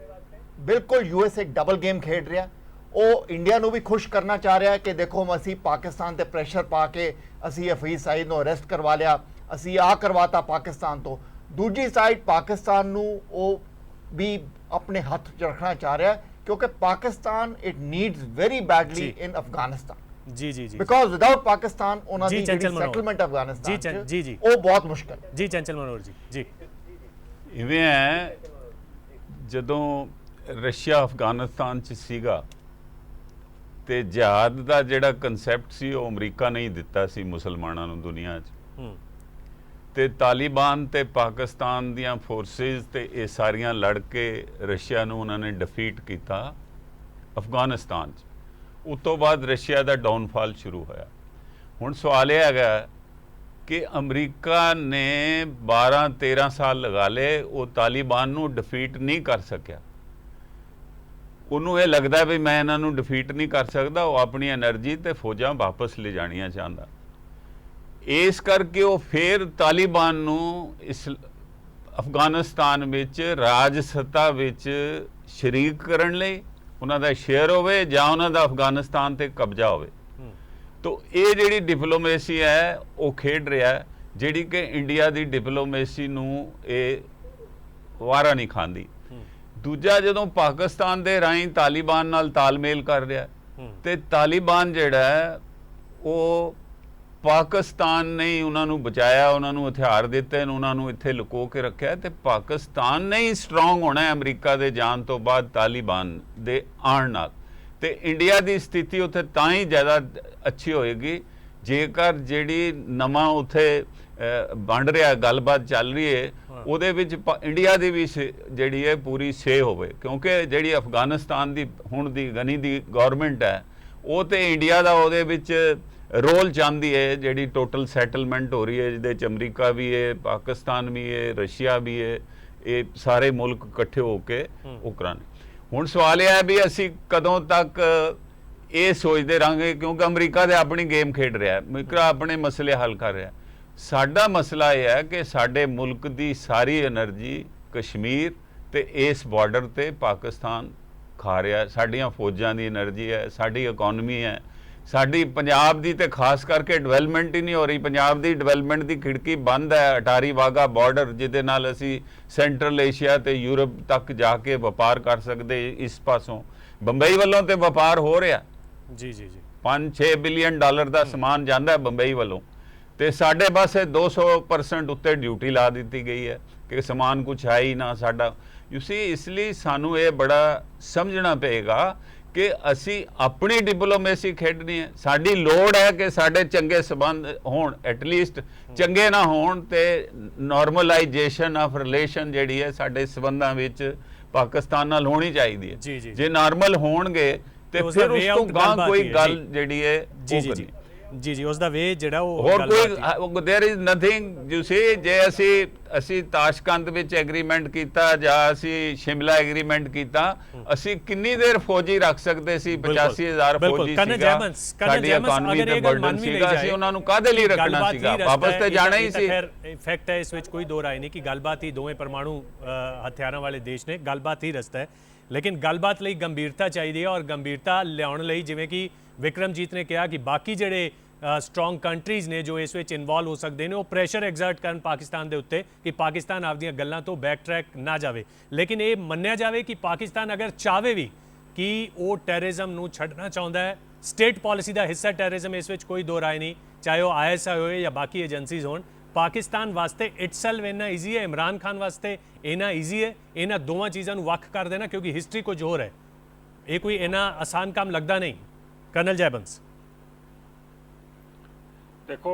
ਬਿਲਕੁਲ US ਇੱਕ ਡਬਲ ਗੇਮ ਖੇਡ ਰਿਹਾ। ਉਹ ਇੰਡੀਆ ਨੂੰ ਵੀ ਖੁਸ਼ ਕਰਨਾ ਚਾਹ ਰਿਹਾ ਕਿ ਦੇਖੋ ਅਸੀਂ ਪਾਕਿਸਤਾਨ ਤੇ ਪ੍ਰੈਸ਼ਰ ਪਾ ਕੇ ਅਸੀਂ ਹਫੀਜ਼ ਸਈਦ ਨੂੰ ਅਰੈਸਟ ਕਰਵਾ ਲਿਆ, ਅਸੀਂ ਆ ਕਰਵਾਤਾ ਪਾਕਿਸਤਾਨ ਤੋਂ। ਦੂਜੀ ਸਾਈਡ ਪਾਕਿਸਤਾਨ ਨੂੰ ਉਹ ਵੀ ਆਪਣੇ ਹੱਥ 'ਚ ਰੱਖਣਾ ਚਾਹ ਰਿਹਾ ਕਿਉਂਕਿ Pakistan it needs very badly in Afghanistan. ਜੀ ਜੀ ਜੀ, ਬਿਕਾਜ਼ ਵਿਦਆਊਟ ਪਾਕਿਸਤਾਨ ਉਹਨਾਂ ਦੀ ਜਿਹੜੀ ਸੈਟਲਮੈਂਟ ਅਫਗਾਨਿਸਤਾਨ ਜੀ ਜੀ ਉਹ ਬਹੁਤ ਮੁਸ਼ਕਲ ਜੀ। ਚੰਚਲ ਮਨੋਹਰ ਜੀ ਜੀ, ਇਵੇਂ ਹੈ ਜਦੋਂ ਰਸ਼ੀਆ ਅਫਗਾਨਿਸਤਾਨ 'ਚ ਸੀਗਾ ਤੇ ਜਿਹਾਦ ਦਾ ਜਿਹੜਾ ਕਨਸੈਪਟ ਸੀ ਉਹ ਅਮਰੀਕਾ ਨੇ ਹੀ ਦਿੱਤਾ ਸੀ ਮੁਸਲਮਾਨਾਂ ਨੂੰ ਦੁਨੀਆ 'ਚ, ਤੇ ਤਾਲਿਬਾਨ ਤੇ ਪਾਕਿਸਤਾਨ ਦੀਆਂ ਫੋਰਸਿਸ ਤੇ ਇਹ ਸਾਰੀਆਂ ਲੜ ਕੇ ਰਸ਼ੀਆ ਨੂੰ ਉਹਨਾਂ ਨੇ ਡਿਫੀਟ ਕੀਤਾ ਅਫਗਾਨਿਸਤਾਨ 'ਚ। ਉਸ ਤੋਂ ਬਾਅਦ ਰਸ਼ੀਆ ਦਾ ਡਾਊਨਫਾਲ ਸ਼ੁਰੂ ਹੋਇਆ। ਹੁਣ ਸਵਾਲ ਇਹ ਹੈਗਾ ਕਿ ਅਮਰੀਕਾ ਨੇ 12-13 ਸਾਲ ਲਗਾ ਲਏ, ਉਹ ਤਾਲਿਬਾਨ ਨੂੰ ਡਿਫੀਟ ਨਹੀਂ ਕਰ ਸਕਿਆ। ਉਹਨੂੰ ਇਹ ਲੱਗਦਾ ਵੀ ਮੈਂ ਇਹਨਾਂ ਨੂੰ ਡਿਫੀਟ ਨਹੀਂ ਕਰ ਸਕਦਾ, ਉਹ ਆਪਣੀ એનર્ਜੀ ਤੇ ਫੌਜਾਂ ਵਾਪਸ ਲੈ ਜਾਣੀਆਂ ਚਾਹੁੰਦਾ। ਇਸ ਕਰਕੇ ਉਹ ਫਿਰ ਤਾਲਿਬਾਨ ਨੂੰ ਇਸ ਅਫਗਾਨਿਸਤਾਨ ਵਿੱਚ ਰਾਜ ਸੱਤਾ ਵਿੱਚ ਸ਼ਰੀਕ ਕਰਨ ਲਈ, ਉਹਨਾਂ ਦਾ ਸ਼ੇਅਰ ਹੋਵੇ ਜਾਂ ਉਹਨਾਂ ਦਾ ਅਫਗਾਨਿਸਤਾਨ ਤੇ ਕਬਜ਼ਾ ਹੋਵੇ। ਤੋ ਇਹ ਜਿਹੜੀ ਡਿਪਲੋਮੇਸੀ ਹੈ ਉਹ ਖੇਡ ਰਿਹਾ ਹੈ, ਜਿਹੜੀ ਕਿ ਇੰਡੀਆ ਦੀ ਡਿਪਲੋਮੇਸੀ ਨੂੰ ਇਹ ਵਾਰਾ ਨਹੀਂ ਖਾਂਦੀ। ਦੂਜਾ, ਜਦੋਂ ਪਾਕਿਸਤਾਨ ਦੇ ਰਾਹੀਂ ਤਾਲਿਬਾਨ ਨਾਲ ਤਾਲਮੇਲ ਕਰ ਰਿਹਾ ਤੇ ਤਾਲਿਬਾਨ ਜਿਹੜਾ ਹੈ ਉਹ ਪਾਕਿਸਤਾਨ ਨੇ ਹੀ ਉਹਨਾਂ ਨੂੰ ਬਚਾਇਆ, ਉਹਨਾਂ ਨੂੰ ਹਥਿਆਰ ਦਿੱਤੇ, ਉਹਨਾਂ ਨੂੰ ਇੱਥੇ ਲੁਕੋ ਕੇ ਰੱਖਿਆ, ਤੇ ਪਾਕਿਸਤਾਨ ਨੇ ਹੀ ਸਟਰੋਂਗ ਹੋਣਾ ਹੈ ਅਮਰੀਕਾ ਦੇ ਜਾਣ ਤੋਂ ਬਾਅਦ ਤਾਲਿਬਾਨ ਦੇ ਆਉਣ ਨਾਲ। ਤੇ ਇੰਡੀਆ ਦੀ ਸਥਿਤੀ ਉੱਥੇ ਤਾਂ ਹੀ ਜ਼ਿਆਦਾ ਅੱਛੀ ਹੋਏਗੀ ਜੇਕਰ ਜਿਹੜੀ ਨਵਾਂ ਉੱਥੇ ਬਣ ਰਿਹਾ ਗੱਲਬਾਤ ਚੱਲ ਰਹੀ ਹੈ ਉਹਦੇ ਵਿੱਚ ਇੰਡੀਆ ਦੀ ਵੀ ਜਿਹੜੀ ਹੈ ਪੂਰੀ ਸੇ ਹੋਵੇ, ਕਿਉਂਕਿ ਜਿਹੜੀ ਅਫਗਾਨਿਸਤਾਨ ਦੀ ਹੁਣ ਦੀ ਗਨੀ ਦੀ ਗਵਰਨਮੈਂਟ ਹੈ ਉਹ ਤੇ ਇੰਡੀਆ ਦਾ ਉਹਦੇ ਵਿੱਚ ਰੋਲ ਚਾਹੁੰਦੀ ਹੈ, ਜਿਹੜੀ ਟੋਟਲ ਸੈਟਲਮੈਂਟ ਹੋ ਰਹੀ ਹੈ ਜਿਹਦੇ 'ਚ ਅਮਰੀਕਾ ਵੀ ਹੈ, ਪਾਕਿਸਤਾਨ ਵੀ ਹੈ, ਰਸ਼ੀਆ ਵੀ ਹੈ, ਇਹ ਸਾਰੇ ਮੁਲਕ ਇਕੱਠੇ ਹੋ ਕੇ ਉਹ ਕਰਨ। ਹੁਣ ਸਵਾਲ ਇਹ ਹੈ ਵੀ ਅਸੀਂ ਕਦੋਂ ਤੱਕ ਇਹ ਸੋਚਦੇ ਰਹਾਂਗੇ, ਕਿਉਂਕਿ ਅਮਰੀਕਾ ਤੇ ਆਪਣੀ ਗੇਮ ਖੇਡ ਰਿਹਾ, ਅਮਰੀਕਾ ਆਪਣੇ ਮਸਲੇ ਹੱਲ ਕਰ ਰਿਹਾ। ਸਾਡਾ ਮਸਲਾ ਇਹ ਹੈ ਕਿ ਸਾਡੇ ਮੁਲਕ ਦੀ ਸਾਰੀ એનર્ਜੀ ਕਸ਼ਮੀਰ ਤੇ ਇਸ ਬਾਰਡਰ ਤੇ ਪਾਕਿਸਤਾਨ ਖਾ ਰਿਹਾ। ਸਾਡੀਆਂ ਫੌਜਾਂ ਦੀ એનર્ਜੀ ਹੈ, ਸਾਡੀ ਇਕਨੋਮੀ ਹੈ, ਸਾਡੀ ਪੰਜਾਬ ਦੀ ਤੇ ਖਾਸ ਕਰਕੇ ਡਿਵੈਲਪਮੈਂਟ ਹੀ ਨਹੀਂ ਹੋ ਰਹੀ। ਪੰਜਾਬ ਦੀ ਡਿਵੈਲਪਮੈਂਟ ਦੀ ਖਿੜਕੀ ਬੰਦ ਹੈ, ਅਟਾਰੀ ਵਾਗਾ ਬਾਰਡਰ ਜਿਹਦੇ ਨਾਲ ਅਸੀਂ ਸੈਂਟਰਲ ਏਸ਼ੀਆ ਤੇ ਯੂਰਪ ਤੱਕ ਜਾ ਕੇ ਵਪਾਰ ਕਰ ਸਕਦੇ। ਇਸ ਪਾਸੋਂ ਬੰਬਈ ਵੱਲੋਂ ਤੇ ਵਪਾਰ ਹੋ ਰਿਹਾ, ਜੀ 5-6 ਬਿਲੀਅਨ ਡਾਲਰ ਦਾ ਸਮਾਨ ਜਾਂਦਾ ਹੈ ਬੰਬਈ ਵੱਲੋਂ, ਤੇ ਸਾਡੇ ਪਾਸੇ 200% ਉੱਤੇ ਡਿਊਟੀ ਲਾ ਦਿੱਤੀ ਗਈ ਹੈ ਕਿ ਸਮਾਨ ਕੁਛ ਹੈ ਹੀ ਨਾ ਸਾਡਾ। ਯੂ ਸੀ, ਇਸ ਲਈ ਸਾਨੂੰ ਇਹ ਬੜਾ ਸਮਝਣਾ ਪਏਗਾ ਕਿ ਅਸੀਂ ਆਪਣੀ ਡਿਪਲੋਮੇਸੀ ਖੇਡਣੀ ਹੈ। ਸਾਡੀ ਲੋੜ ਹੈ ਕਿ ਸਾਡੇ ਚੰਗੇ ਸਬੰਧ ਹੋਣ, ਐਟਲੀਸਟ ਚੰਗੇ ਨਾ ਹੋਣ ਤੇ ਨਾਰਮਲਾਈਜੇਸ਼ਨ ਆਫ ਰਿਲੇਸ਼ਨ ਜਿਹੜੀ ਹੈ ਸਾਡੇ ਸਬੰਧਾਂ ਵਿੱਚ ਪਾਕਿਸਤਾਨ ਨਾਲ ਹੋਣੀ ਚਾਹੀਦੀ ਹੈ। ਜੇ ਨਾਰਮਲ ਹੋਣਗੇ ਤੇ ਫਿਰ ਉਸ ਤੋਂ ਗਾਂ ਕੋਈ ਗੱਲ ਜਿਹੜੀ ਹੈ ਜੀ ਉਸ ਦਾ ਵੇ ਜਿਹੜਾ ਉਹ ਹੋਰ ਕੋਈ देयर इज नथिंग ਯੂ ਸੀ। ਜੇ ਅਸੀਂ ਤਾਸ਼ਕੰਦ ਵਿੱਚ ਐਗਰੀਮੈਂਟ ਕੀਤਾ ਜਾਂ ਅਸੀਂ ਸ਼ਿਮਲਾ ਐਗਰੀਮੈਂਟ ਕੀਤਾ, ਅਸੀਂ ਕਿੰਨੀ ਦੇਰ ਫੌਜੀ ਰੱਖ ਸਕਦੇ ਸੀ? 85,000 ਫੌਜੀ ਸੀਗਾ, ਸਾਡੀ ਇਕਨੋਮੀ ਤੇ ਬਰਡਨ ਸੀਗਾ, ਅਸੀਂ ਉਹਨਾਂ ਨੂੰ ਕਾਹਦੇ ਲਈ ਰੱਖਣਾ ਸੀਗਾ? ਵਾਪਸ ਤੇ ਜਾਣਾ ਹੀ ਸੀ। ਖੈਰ ਇਫੈਕਟ ਹੈ, ਇਸ ਵਿੱਚ ਕੋਈ ਦੋ ਰਾਏ ਨਹੀਂ ਕਿ ਗੱਲਬਾਤ ਹੀ ਦੋਵੇਂ ਪਰਮਾਣੂ ਹਥਿਆਰਾਂ ਵਾਲੇ ਦੇਸ਼ ਨੇ, ਗੱਲਬਾਤ ਹੀ ਰਸਤਾ ਹੈ। ਲੇਕਿਨ ਗੱਲਬਾਤ ਲਈ ਗੰਭੀਰਤਾ ਚਾਹੀਦੀ ਹੈ, ਔਰ ਗੰਭੀਰਤਾ ਲਿਆਉਣ ਲਈ ਜਿਵੇਂ ਕਿ ਵਿਕਰਮਜੀਤ ਨੇ ਕਿਹਾ ਕਿ ਬਾਕੀ ਜਿਹੜੇ ਸਟਰੋਂਗ ਕੰਟਰੀਜ਼ ਨੇ ਜੋ ਇਸ ਵਿੱਚ ਇਨਵੋਲਵ ਹੋ ਸਕਦੇ ਨੇ, ਉਹ ਪ੍ਰੈਸ਼ਰ ਐਗਜ਼ਰਟ ਕਰਨ ਪਾਕਿਸਤਾਨ ਦੇ ਉੱਤੇ ਕਿ ਪਾਕਿਸਤਾਨ ਆਪਦੀਆਂ ਗੱਲਾਂ ਤੋਂ ਬੈਕ ਟਰੈਕ ਨਾ ਜਾਵੇ। ਲੇਕਿਨ ਇਹ ਮੰਨਿਆ ਜਾਵੇ ਕਿ ਪਾਕਿਸਤਾਨ ਅਗਰ ਚਾਹਵੇ ਵੀ ਕਿ ਉਹ ਟੈਰਰਿਜ਼ਮ ਨੂੰ ਛੱਡਣਾ ਚਾਹੁੰਦਾ ਹੈ, ਸਟੇਟ ਪਾਲਿਸੀ ਦਾ ਹਿੱਸਾ ਟੈਰਰਿਜ਼ਮ, ਇਸ ਵਿੱਚ ਕੋਈ ਦੋ ਰਾਏ ਨਹੀਂ, ਚਾਹੇ ਉਹ ISI ਹੋਏ ਜਾਂ ਬਾਕੀ ਏਜੰਸੀਜ਼ ਹੋਣ। ਪਾਕਿਸਤਾਨ ਵਾਸਤੇ ਇਟਸੈਲਫ ਇੰਨਾ ਈਜ਼ੀ ਹੈ, ਇਮਰਾਨ ਖਾਨ ਵਾਸਤੇ ਇੰਨਾ ਈਜ਼ੀ ਹੈ ਇਹਨਾਂ ਦੋਵਾਂ ਚੀਜ਼ਾਂ ਨੂੰ ਵੱਖ ਕਰ ਦੇਣਾ, ਕਿਉਂਕਿ ਹਿਸਟਰੀ ਕੁਝ ਹੋਰ ਹੈ। ਇਹ ਕੋਈ ਇੰਨਾ ਆਸਾਨ ਕੰਮ ਲੱਗਦਾ ਨਹੀਂ। ਕਰਨਲ ਜੈਬੰਸ, ਦੇਖੋ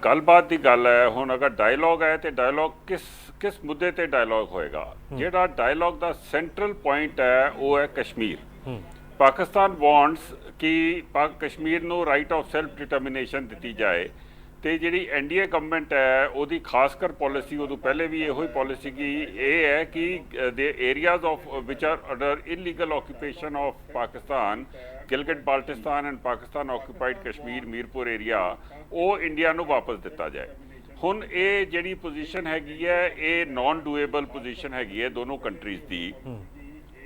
ਗੱਲਬਾਤ ਦੀ ਗੱਲ ਹੈ। ਹੁਣ ਅਗਰ ਡਾਇਲੌਗ ਹੈ ਤੇ ਡਾਇਲੌਗ ਕਿਸ ਮੁੱਦੇ ਤੇ ਡਾਇਲੌਗ ਹੋਏਗਾ? ਜਿਹੜਾ ਡਾਇਲੌਗ ਦਾ ਸੈਂਟਰਲ ਪੁਆਇੰਟ ਹੈ ਉਹ ਹੈ ਕਸ਼ਮੀਰ। ਪਾਕਿਸਤਾਨ ਵਾਂਟਸ ਕਿ ਕਸ਼ਮੀਰ ਨੂੰ ਰਾਈਟ ਆਫ ਸੈਲਫ ਡਿਟਰਮੀਨੇਸ਼ਨ ਦਿੱਤੀ ਜਾਏ, ਤੇ ਜਿਹੜੀ NDA ਗਵਰਨਮੈਂਟ ਹੈ ਉਹਦੀ ਖਾਸ ਕਰ ਪਾਲਿਸੀ, ਉਦੋਂ ਪਹਿਲੇ ਵੀ ਇਹੋ ਹੀ ਪਾਲਿਸੀ ਕੀ ਇਹ ਹੈ ਕਿ they areas of which are under illegal occupation of Pakistan, Gilgit Baltistan and Pakistan occupied Kashmir, Mirpur area, ਉਹ ਇੰਡੀਆ ਨੂੰ ਵਾਪਸ ਦਿੱਤਾ ਜਾਏ। ਹੁਣ ਇਹ ਜਿਹੜੀ ਪੋਜੀਸ਼ਨ ਹੈਗੀ ਹੈ ਇਹ ਨਾਨ ਡੂਏਬਲ ਪੋਜੀਸ਼ਨ ਹੈਗੀ ਹੈ ਦੋਨੋਂ ਕੰਟਰੀਜ਼ ਦੀ।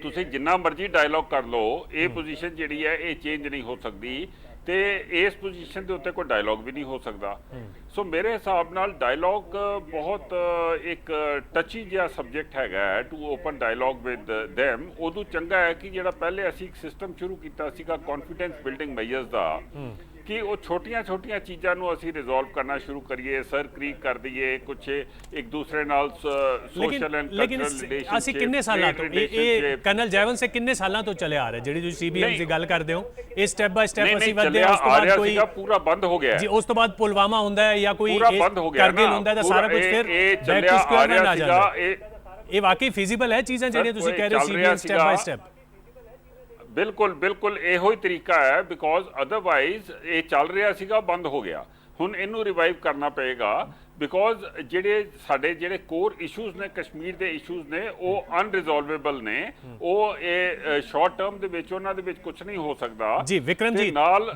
ਤੁਸੀਂ ਜਿੰਨਾ ਮਰਜ਼ੀ ਡਾਇਲੌਗ ਕਰ ਲਓ, ਇਹ ਪੋਜੀਸ਼ਨ ਜਿਹੜੀ ਹੈ ਇਹ ਚੇਂਜ ਨਹੀਂ ਹੋ ਸਕਦੀ, ਤੇ ਇਸ ਪੋਜੀਸ਼ਨ ਦੇ ਉੱਤੇ ਕੋਈ ਡਾਇਲੌਗ ਵੀ ਨਹੀਂ ਹੋ ਸਕਦਾ। ਸੋ ਮੇਰੇ ਹਿਸਾਬ ਨਾਲ ਡਾਇਲੌਗ ਬਹੁਤ ਇੱਕ ਟੱਚੀ ਜਿਹਾ ਸਬਜੈਕਟ ਹੈਗਾ to open dialogue with them। ਉਦੋਂ ਚੰਗਾ ਹੈ ਕਿ ਜਿਹੜਾ ਪਹਿਲੇ ਅਸੀਂ ਇੱਕ ਸਿਸਟਮ ਸ਼ੁਰੂ ਕੀਤਾ ਸੀਗਾ ਕੌਨਫੀਡੈਂਸ ਬਿਲਡਿੰਗ ਮੈਜਰਸ ਦਾ, ਕਿ ਉਹ ਛੋਟੀਆਂ ਚੀਜ਼ਾਂ ਨੂੰ ਅਸੀਂ ਰਿਜ਼ੋਲਵ ਕਰਨਾ ਸ਼ੁਰੂ ਕਰੀਏ, ਸਰ ਕ੍ਰੀਕ ਕਰ ਦਈਏ, ਕੁਛ ਇੱਕ ਦੂਸਰੇ ਨਾਲ ਸੋਸ਼ਲ ਐਂਡ ਕਲਚਰਲ ਰਿਲੇਸ਼ਨਸ਼ਿਪ। ਅਸੀਂ ਕਿੰਨੇ ਸਾਲਾਂ ਤੋਂ ਇਹ ਕਰਨਲ ਜੈਵਨ ਸੇ ਕਿੰਨੇ ਸਾਲਾਂ ਤੋਂ ਚੱਲੇ ਆ ਰਿਹਾ, ਜਿਹੜੀ ਤੁਸੀਂ CBM ਦੀ ਗੱਲ ਕਰਦੇ ਹੋ, ਇਹ ਸਟੈਪ ਬਾय ਸਟੈਪ ਅਸੀਂ ਵਧਦੇ ਹਾਂ। ਉਸ ਤੋਂ ਬਾਅਦ ਕੋਈ ਪੂਰਾ ਬੰਦ ਹੋ ਗਿਆ ਜੀ, ਉਸ ਤੋਂ ਬਾਅਦ ਪੁਲਵਾਮਾ ਹੁੰਦਾ ਹੈ ਜਾਂ ਕੋਈ ਕਰਗਿਲ ਹੁੰਦਾ ਹੈ, ਤਾਂ ਸਾਰਾ ਕੁਝ ਫਿਰ ਬੈਕ ਟੂ ਸਕੁਅਰ ਵਨ ਆ ਜਾਂਦਾ ਹੈ। ਇਹ ਵਾਕਈ ਫੀਜ਼ੀਬਲ ਹੈ ਚੀਜ਼ਾਂ ਜਿਹੜੀਆਂ ਤੁਸੀਂ ਕਹਿ ਰਹੇ ਹੋ CBM ਸਟੈਪ ਬਾय ਸਟੈਪ? ਬਿਲਕੁਲ ਇਹੋ ਹੀ ਤਰੀਕਾ ਹੈ, ਬਿਕੋਜ਼ ਅਦਰਵਾਈਜ਼ ਇਹ ਚੱਲ ਰਿਹਾ ਸੀਗਾ, ਬੰਦ ਹੋ ਗਿਆ। ਹੁਣ ਇਹਨੂੰ ਰਿਵਾਈਵ ਕਰਨਾ ਪਏਗਾ, ਬਿਕੋਜ਼ ਜਿਹੜੇ ਕੋਰ ਇਸ਼ੂਜ਼ ਨੇ, ਕਸ਼ਮੀਰ ਦੇ ਇਸ਼ੂਜ਼ ਨੇ, ਉਹ ਅਨਰਿਜ਼ੋਲਵੇਬਲ ਨੇ। ਉਹ ਇਹ ਸ਼ਾਰਟ ਟਰਮ ਦੇ ਵਿੱਚ ਉਹਨਾਂ ਦੇ ਵਿੱਚ ਕੁਝ ਨਹੀਂ ਹੋ ਸਕਦਾ। ਜੀ ਵਿਕਰਮ ਜੀ,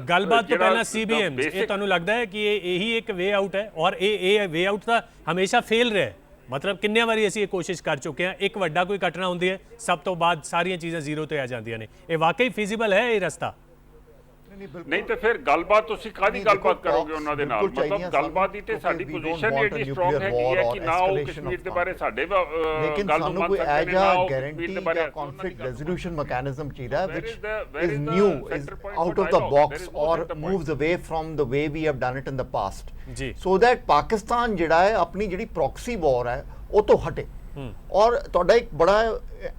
ਗੱਲਬਾਤ ਤੋਂ ਪਹਿਲਾਂ CBM, ਇਹ ਤੁਹਾਨੂੰ ਲੱਗਦਾ ਹੈ ਕਿ ਇਹੀ ਇੱਕ ਵੇ ਆਊਟ ਹੈ? ਔਰ ਇਹ ਵੇ ਆਊਟ ਤਾਂ ਹਮੇਸ਼ਾ ਫੇਲ ਰਿਹਾ ਹੈ, ਮਤਲਬ ਕਿੰਨੇ ਵਾਰੀ ਅਸੀਂ ਇਹ ਕੋਸ਼ਿਸ਼ ਕਰ ਚੁੱਕੇ ਹਾਂ, ਇੱਕ ਵੱਡਾ ਕੋਈ ਘਟਨਾ ਹੁੰਦੀ ਹੈ, ਸਭ ਤੋਂ ਬਾਅਦ ਸਾਰੀਆਂ ਚੀਜ਼ਾਂ ਜ਼ੀਰੋ ਤੇ ਆ ਜਾਂਦੀਆਂ ਨੇ। ਇਹ ਵਾਕਈ ਫਿਜ਼ੀਬਲ ਹੈ ਇਹ ਰਸਤਾ? ਨਹੀਂ ਤੇ ਫਿਰ ਗੱਲਬਾਤ ਤੁਸੀਂ ਕਾਹਦੀ ਗੱਲਬਾਤ ਕਰੋਗੇ ਉਹਨਾਂ ਦੇ ਨਾਲ? ਮਤਲਬ ਗੱਲਬਾਤ ਦੀ ਤੇ ਸਾਡੀ ਪੋਜੀਸ਼ਨ ਏਡੀ ਸਟਰੋਂਗ ਹੈਗੀ ਹੈ ਕਿ ਨਾ ਉਹ ਕਸ਼ਮੀਰ ਦੇ ਬਾਰੇ ਸਾਡੇ ਲੇਕਿਨ ਸਾਨੂੰ ਕੋਈ ਐਜਾ ਗਾਰੰਟੀ ਜਾਂ ਕਨਫਲਿਕਟ ਰੈਜ਼ੋਲੂਸ਼ਨ ਮੈਕੈਨਿਜ਼ਮ ਚਾਹੀਦਾ which is new, is out of the box or moves away from the way we have done it in the past, ਜੀ, so that ਪਾਕਿਸਤਾਨ ਜਿਹੜਾ ਹੈ ਆਪਣੀ ਜਿਹੜੀ ਪ੍ਰੋਕਸੀ ਵਾਰ ਹੈ ਉਹ ਤੋਂ ਹਟੇ। ਔਰ ਤੁਹਾਡਾ ਇੱਕ ਬੜਾ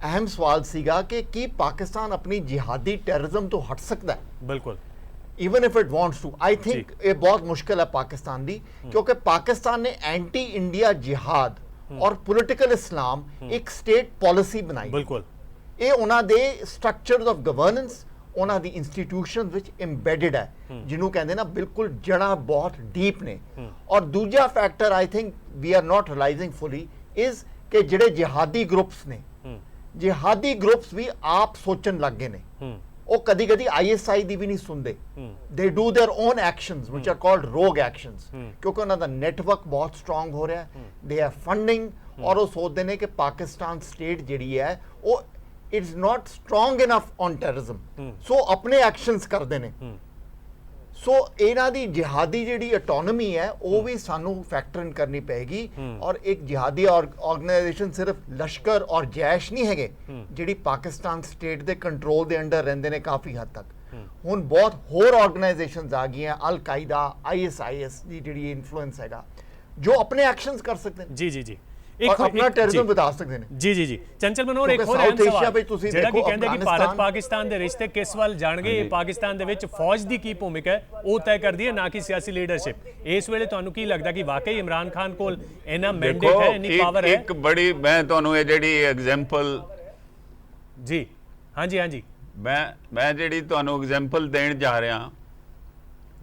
ਅਹਿਮ ਸਵਾਲ ਸੀਗਾ ਕਿ ਕੀ ਪਾਕਿਸਤਾਨ ਆਪਣੀ ਜਿਹਾਦੀ ਟੈਰਰਿਜ਼ਮ ਤੋਂ ਹਟ ਸਕਦਾ ਹੈ? ਬਿਲਕੁਲ। even if it wants to, I think ਇਹ ਬਹੁਤ ਮੁਸ਼ਕਿਲ ਹੈ ਪਾਕਿਸਤਾਨ ਦੀ, ਕਿਉਂਕਿ ਪਾਕਿਸਤਾਨ ਨੇ ਐਂਟੀ ਇੰਡੀਆ ਜਿਹਾਦ ਔਰ ਪੋਲੀਟੀਕਲ ਇਸਲਾਮ ਇੱਕ ਸਟੇਟ ਪਾਲਿਸੀ ਬਣਾਈ। ਬਿਲਕੁਲ। ਇਹ ਉਹਨਾਂ ਦੇ ਸਟਰਕਚਰਸ ਆਫ ਗਵਰਨੈਂਸ, ਉਹਨਾਂ ਦੀ ਇੰਸਟੀਟਿਊਸ਼ਨਸ ਵਿੱਚ ਇੰਬੈਡਡ ਹੈ, ਜਿਹਨੂੰ ਕਹਿੰਦੇ ਨਾ ਬਿਲਕੁਲ ਜੜ੍ਹਾਂ ਬਹੁਤ ਡੀਪ ਨੇ। ਔਰ ਦੂਜਾ factor I think we are not realising fully is ਕਿ ਜਿਹੜੇ ਜਿਹਾਦੀ ਗਰੁੱਪਸ ਨੇ, ਜਿਹਾਦੀ ਗਰੁੱਪਸ ਵੀ ਆਪ ਸੋਚਣ ਲੱਗ ਗਏ ਨੇ। ਉਹ ਕਦੀ ਕਦੀ ISI ਦੀ ਵੀ ਨਹੀਂ ਸੁਣਦੇ। ਦੇ do their own actions which R called ਰੋਗ ਐਕਸ਼ਨਸ, ਕਿਉਂਕਿ ਉਹਨਾਂ ਦਾ ਨੈਟਵਰਕ ਬਹੁਤ ਸਟਰੋਂਗ ਹੋ ਰਿਹਾ, ਦੇ ਹੈਵ ਫੰਡਿੰਗ, ਔਰ ਉਹ ਸੋਚਦੇ ਨੇ ਕਿ ਪਾਕਿਸਤਾਨ ਸਟੇਟ ਜਿਹੜੀ ਹੈ ਉਹ it's not strong enough on terrorism, so ਆਪਣੇ ਐਕਸ਼ਨਸ ਕਰਦੇ ਨੇ। ਸੋ ਇਹਨਾਂ ਦੀ ਜਿਹਾਦੀ ਜਿਹੜੀ ਆਟੋਨਮੀ ਹੈ ਉਹ ਵੀ ਸਾਨੂੰ ਫੈਕਟਰ ਇਨ ਕਰਨੀ ਪਏਗੀ। ਔਰ ਇੱਕ ਜਿਹਾਦੀ ਆਰਗੇਨਾਈਜੇਸ਼ਨ ਸਿਰਫ ਲਸ਼ਕਰ ਔਰ ਜੈਸ਼ ਨਹੀਂ ਹੈਗੇ ਜਿਹੜੀ ਪਾਕਿਸਤਾਨ ਸਟੇਟ ਦੇ ਕੰਟਰੋਲ ਦੇ ਅੰਡਰ ਰਹਿੰਦੇ ਨੇ ਕਾਫੀ ਹੱਦ ਤੱਕ। ਹੁਣ ਬਹੁਤ ਹੋਰ ਆਰਗੇਨਾਈਜੇਸ਼ਨਸ ਆ ਗਈਆਂ, ਅਲ ਕਾਇਦਾ, ISIS ਦੀ ਜਿਹੜੀ ਇਨਫਲੂਐਂਸ ਹੈਗਾ, ਜੋ ਆਪਣੇ ਐਕਸ਼ਨਸ ਕਰ ਸਕਦੇ ਨੇ। ਜੀ ਜੀ ਜੀ, ਔਰ ਆਪਣਾ ਟੈਰਰਿਜ਼ਮ ਬਤਾ ਸਕਦੇ ਨੇ। ਜੀ ਜੀ ਜੀ, ਚੰਚਲ ਮਨੋਹਰ, ਇੱਕ ਹੋਰ ਜਿਹੜਾ ਕਿ ਕਹਿੰਦੇ ਕਿ ਭਾਰਤ ਪਾਕਿਸਤਾਨ ਦੇ ਰਿਸ਼ਤੇ ਕਿਸ ਵੱਲ ਜਾਣਗੇ, ਇਹ ਪਾਕਿਸਤਾਨ ਦੇ ਵਿੱਚ ਫੌਜ ਦੀ ਕੀ ਭੂਮਿਕਾ ਹੈ ਉਹ ਤੈਅ ਕਰਦੀ ਹੈ, ਨਾ ਕਿ ਸਿਆਸੀ ਲੀਡਰਸ਼ਿਪ। ਇਸ ਵੇਲੇ ਤੁਹਾਨੂੰ ਕੀ ਲੱਗਦਾ ਕਿ ਵਾਕਈ ਇਮਰਾਨ ਖਾਨ ਕੋਲ ਇਹਨਾਂ ਮੈਂਡੇਟ ਹੈ, ਇੰਨੀ ਪਾਵਰ ਹੈ? ਇੱਕ ਬੜੀ, ਮੈਂ ਤੁਹਾਨੂੰ ਇਹ ਜਿਹੜੀ ਐਗਜ਼ਾਮਪਲ, ਜੀ ਹਾਂਜੀ ਹਾਂਜੀ, ਮੈਂ ਜਿਹੜੀ ਤੁਹਾਨੂੰ ਐਗਜ਼ਾਮਪਲ ਦੇਣ ਜਾ ਰਿਹਾ,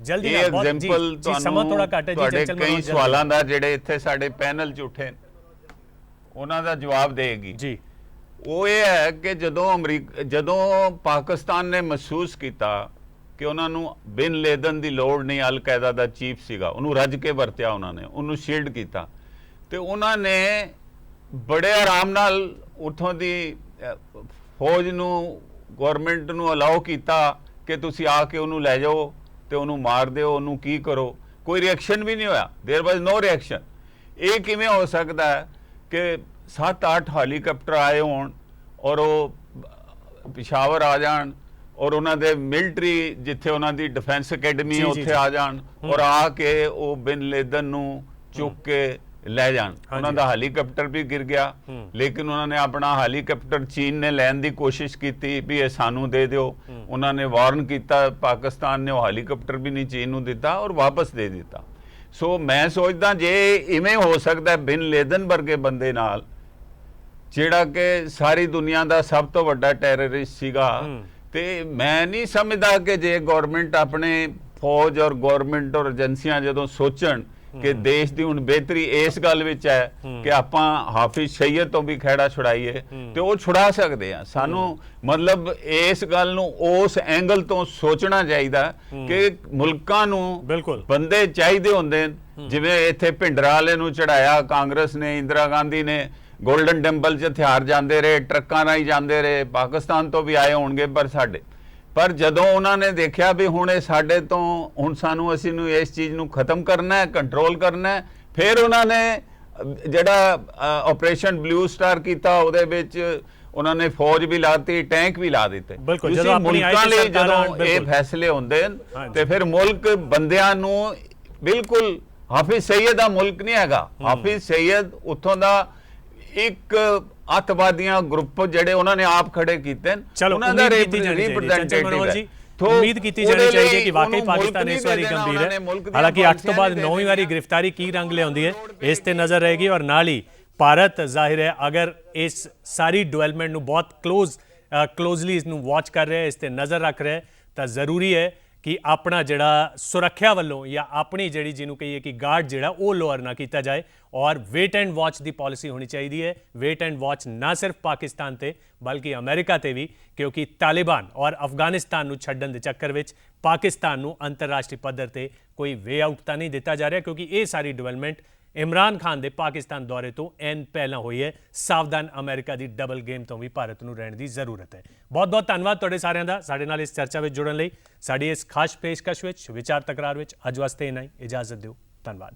ਜਲਦੀ ਇਹ ਐਗਜ਼ਾਮਪਲ ਤੁਹਾਨੂੰ ਤੁਹਾਡੇ ਕਈ ਸਵਾਲਾਂ ਦਾ ਜਿਹੜੇ ਇੱਥੇ ਸਾਡੇ ਪੈਨਲ 'ਚ ਉੱਠੇ ਉਹਨਾਂ ਦਾ ਜਵਾਬ ਦੇਗੀ ਜੀ। ਉਹ ਇਹ ਹੈ ਕਿ ਜਦੋਂ ਪਾਕਿਸਤਾਨ ਨੇ ਮਹਿਸੂਸ ਕੀਤਾ ਕਿ ਉਹਨਾਂ ਨੂੰ ਬਿਨ ਲੇਦਨ ਦੀ ਲੋੜ ਨਹੀਂ, ਅਲ ਕਾਇਦਾ ਦਾ ਚੀਫ ਸੀਗਾ, ਉਹਨੂੰ ਰੱਜ ਕੇ ਵਰਤਿਆ ਉਹਨਾਂ ਨੇ, ਉਹਨੂੰ ਸ਼ੀਲਡ ਕੀਤਾ, ਤੇ ਉਹਨਾਂ ਨੇ ਬੜੇ ਆਰਾਮ ਨਾਲ ਉੱਥੋਂ ਦੀ ਫੌਜ ਨੂੰ, ਗਵਰਨਮੈਂਟ ਨੂੰ ਅਲਾਓ ਕੀਤਾ ਕਿ ਤੁਸੀਂ ਆ ਕੇ ਉਹਨੂੰ ਲੈ ਜਾਓ ਤੇ ਉਹਨੂੰ ਮਾਰ ਦਿਓ, ਉਹਨੂੰ ਕੀ ਕਰੋ। ਕੋਈ ਰਿਐਕਸ਼ਨ ਵੀ ਨਹੀਂ ਹੋਇਆ, ਦੇयर ਵਾਸ नो ਰਿਐਕਸ਼ਨ। ਇਹ ਕਿਵੇਂ ਹੋ ਸਕਦਾ ਹੈ ਕਿ 7-8 ਹੈਲੀਕਾਪਟਰ ਆਏ ਹੋਣ ਔਰ ਉਹ ਪਿਸ਼ਾਵਰ ਆ ਜਾਣ ਔਰ ਉਹਨਾਂ ਦੇ ਮਿਲਟਰੀ ਜਿੱਥੇ ਉਹਨਾਂ ਦੀ ਡਿਫੈਂਸ ਅਕੈਡਮੀ ਉੱਥੇ ਆ ਜਾਣ ਔਰ ਆ ਕੇ ਉਹ ਬਿਨ ਲੇਦਨ ਨੂੰ ਚੁੱਕ ਕੇ ਲੈ ਜਾਣ? ਉਹਨਾਂ ਦਾ ਹੈਲੀਕਾਪਟਰ ਵੀ ਗਿਰ ਗਿਆ, ਲੇਕਿਨ ਉਹਨਾਂ ਨੇ ਆਪਣਾ ਹੈਲੀਕਾਪਟਰ ਚੀਨ ਨੇ ਲੈਣ ਦੀ ਕੋਸ਼ਿਸ਼ ਕੀਤੀ ਵੀ ਇਹ ਸਾਨੂੰ ਦੇ ਦਿਓ। ਉਹਨਾਂ ਨੇ ਵਾਰਨ ਕੀਤਾ ਪਾਕਿਸਤਾਨ ਨੇ, ਉਹ ਹੈਲੀਕਾਪਟਰ ਵੀ ਨਹੀਂ ਚੀਨ ਨੂੰ ਦਿੱਤਾ ਔਰ ਵਾਪਸ ਦੇ ਦਿੱਤਾ। ਸੋ ਮੈਂ ਸੋਚਦਾ ਜੇ ਇਵੇਂ ਹੋ ਸਕਦਾ ਬਿਨ ਲੇਦਨ ਵਰਗੇ ਬੰਦੇ ਨਾਲ, ਜਿਹੜਾ ਕਿ ਸਾਰੀ ਦੁਨੀਆ ਦਾ ਸਭ ਤੋਂ ਵੱਡਾ ਟੈਰਰਿਸਟ ਸੀਗਾ, ਤੇ ਮੈਂ ਨਹੀਂ ਸਮਝਦਾ ਕਿ ਜੇ ਗਵਰਨਮੈਂਟ ਆਪਣੇ ਫੌਜ ਔਰ ਗਵਰਨਮੈਂਟ ਔਰ ਏਜੰਸੀਆਂ ਜਦੋਂ ਸੋਚਣ ਕਿ ਦੇਸ਼ ਦੀ ਹੁਣ ਬਿਹਤਰੀ ਇਸ ਗੱਲ ਵਿੱਚ ਹੈ ਕਿ ਆਪਾਂ ਹਾਫਿਜ਼ ਸਈਦ ਤੋਂ ਵੀ ਖਹਿੜਾ ਛੁਡਾਈਏ, ਤੇ ਉਹ ਛੁਡਾ ਸਕਦੇ ਆ। ਸਾਨੂੰ ਮਤਲਬ ਇਸ ਗੱਲ ਨੂੰ ਉਸ ਐਂਗਲ ਤੋਂ ਸੋਚਣਾ ਚਾਹੀਦਾ ਕਿ ਮੁਲਕਾਂ ਨੂੰ ਬੰਦੇ ਚਾਹੀਦੇ ਹੁੰਦੇ, ਜਿਵੇਂ ਇੱਥੇ ਭਿੰਡਰਾ ਵਾਲੇ ਨੂੰ ਚੜਾਇਆ ਕਾਂਗਰਸ ਨੇ, ਇੰਦਰਾ ਗਾਂਧੀ ਨੇ ਗੋਲਡਨ ਟੈਂਪਲ 'ਚ ਹਥਿਆਰ ਜਾਂਦੇ ਰਹੇ, ਟਰੱਕਾਂ ਰਾਹੀਂ ਜਾਂਦੇ ਰਹੇ, ਪਾਕਿਸਤਾਨ ਤੋਂ ਵੀ ਆਏ ਹੋਣਗੇ, ਪਰ ਜਦੋਂ ਉਹਨਾਂ ਨੇ ਦੇਖਿਆ ਵੀ ਹੁਣ ਇਹ ਸਾਡੇ ਤੋਂ, ਹੁਣ ਅਸੀਂ ਨੂੰ ਇਸ ਚੀਜ਼ ਨੂੰ ਖਤਮ ਕਰਨਾ ਹੈ, ਕੰਟਰੋਲ ਕਰਨਾ ਹੈ, ਫਿਰ ਉਹਨਾਂ ਨੇ ਜਿਹੜਾ ਆਪਰੇਸ਼ਨ ਬਲੂ ਸਟਾਰ ਕੀਤਾ, ਉਹਦੇ ਵਿੱਚ ਉਹਨਾਂ ਨੇ ਫੌਜ ਵੀ ਲਾਤੀ, ਟੈਂਕ ਵੀ ਲਾ ਦਿੱਤੇ। ਮੁਲਕਾਂ ਲਈ ਜਦੋਂ ਇਹ ਫੈਸਲੇ ਹੁੰਦੇ ਤੇ ਫਿਰ ਮੁਲਕ ਬੰਦਿਆਂ ਨੂੰ, ਬਿਲਕੁਲ ਹਾਫਿਜ਼ ਸਈਦ ਦਾ ਮੁਲਕ ਨਹੀਂ ਹੈਗਾ, ਹਾਫਿਜ਼ ਸਈਦ ਉੱਥੋਂ ਦਾ ਇੱਕ ਅੱਤਵਾਦੀਆਂ ਗਰੁੱਪ ਜਿਹੜੇ ਉਹਨਾਂ ਨੇ ਆਪ ਖੜੇ ਕੀਤੇ, ਉਹਨਾਂ ਦਾ ਰਿਪਰੈਜ਼ੈਂਟੇਟਿਵ ਹੈ। ਉਮੀਦ ਕੀਤੀ ਜਾਣੀ ਚਾਹੀਦੀ ਹੈ ਕਿ ਵਾਕਈ ਪਾਕਿਸਤਾਨ ਇਸ ਵਾਰੀ ਗੰਭੀਰ ਹੈ। ਹਾਲਾਂਕਿ 8 ਤੋਂ ਬਾਅਦ 9ਵੀਂ ਵਾਰੀ ਗ੍ਰਿਫਤਾਰੀ ਕੀ ਰੰਗ ਲਿਆਉਂਦੀ ਹੈ ਇਸ ਤੇ ਨਜ਼ਰ ਰਹੇਗੀ, ਔਰ ਨਾਲ ਹੀ ਭਾਰਤ ਜ਼ਾਹਿਰ ਹੈ ਅਗਰ ਇਸ ਸਾਰੀ ਡਿਵੈਲਪਮੈਂਟ ਨੂੰ ਬਹੁਤ ਕਲੋਜ਼ਲੀ ਇਸ ਨੂੰ ਵਾਚ ਕਰ ਰਿਹਾ ਹੈ, ਇਸ ਤੇ ਨਜ਼ਰ ਰੱਖ ਰਿਹਾ ਹੈ, ਤਾਂ ਜ਼ਰੂਰੀ ਹੈ ਕਿ ਆਪਣਾ ਜਿਹੜਾ ਸੁਰੱਖਿਆ ਵੱਲੋਂ ਜਾਂ ਆਪਣੀ ਜਿਹੜੀ ਜਿਹਨੂੰ ਕਹੀਏ ਕਿ ਗਾਰਡ ਜਿਹੜਾ ਉਹ ਲੋਅਰ ਨਾ ਕੀਤਾ ਜਾਏ, ਔਰ wait and watch the policy ਹੋਣੀ ਚਾਹੀਦੀ ਹੈ। ਵੇਟ ਐਂਡ ਵਾਚ ਨਾ ਸਿਰਫ ਪਾਕਿਸਤਾਨ ਤੇ ਬਲਕਿ ਅਮਰੀਕਾ ਤੇ ਵੀ, ਕਿਉਂਕਿ ਤਾਲਿਬਾਨ ਔਰ ਅਫਗਾਨਿਸਤਾਨ ਨੂੰ ਛੱਡਣ ਦੇ ਚੱਕਰ ਵਿੱਚ ਪਾਕਿਸਤਾਨ ਨੂੰ ਅੰਤਰਰਾਸ਼ਟਰੀ ਪੱਧਰ ਤੇ ਕੋਈ ਵੇ ਆਊਟ ਤਾਂ ਨਹੀਂ ਦਿੱਤਾ ਜਾ ਰਿਹਾ, ਕਿਉਂਕਿ ਇਹ ਸਾਰੀ ਡਿਵੈਲਪਮੈਂਟ ਇਮਰਾਨ ਖਾਨ ਦੇ ਪਾਕਿਸਤਾਨ ਦੌਰੇ ਤੋਂ ਐਨ ਪਹਿਲਾਂ ਹੋਈ ਹੈ। ਸਾਵਧਾਨ ਅਮਰੀਕਾ ਦੀ ਡਬਲ ਗੇਮ ਤੋਂ ਵੀ ਭਾਰਤ ਨੂੰ ਰਹਿਣ ਦੀ ਜ਼ਰੂਰਤ ਹੈ। ਬਹੁਤ ਬਹੁਤ ਧੰਨਵਾਦ ਤੁਹਾਡੇ ਸਾਰਿਆਂ ਦਾ ਸਾਡੇ ਨਾਲ ਇਸ ਚਰਚਾ ਵਿੱਚ ਜੁੜਨ ਲਈ। ਸਾਡੀ ਇਸ ਖਾਸ ਪੇਸ਼ਕਸ਼ ਵਿੱਚ ਵਿਚਾਰ ਤਕਰਾਰ ਵਿੱਚ ਅੱਜ ਵਾਸਤੇ ਇੰਨਾ ਹੀ। ਇਜਾਜ਼ਤ ਦਿਓ। ਧੰਨਵਾਦ।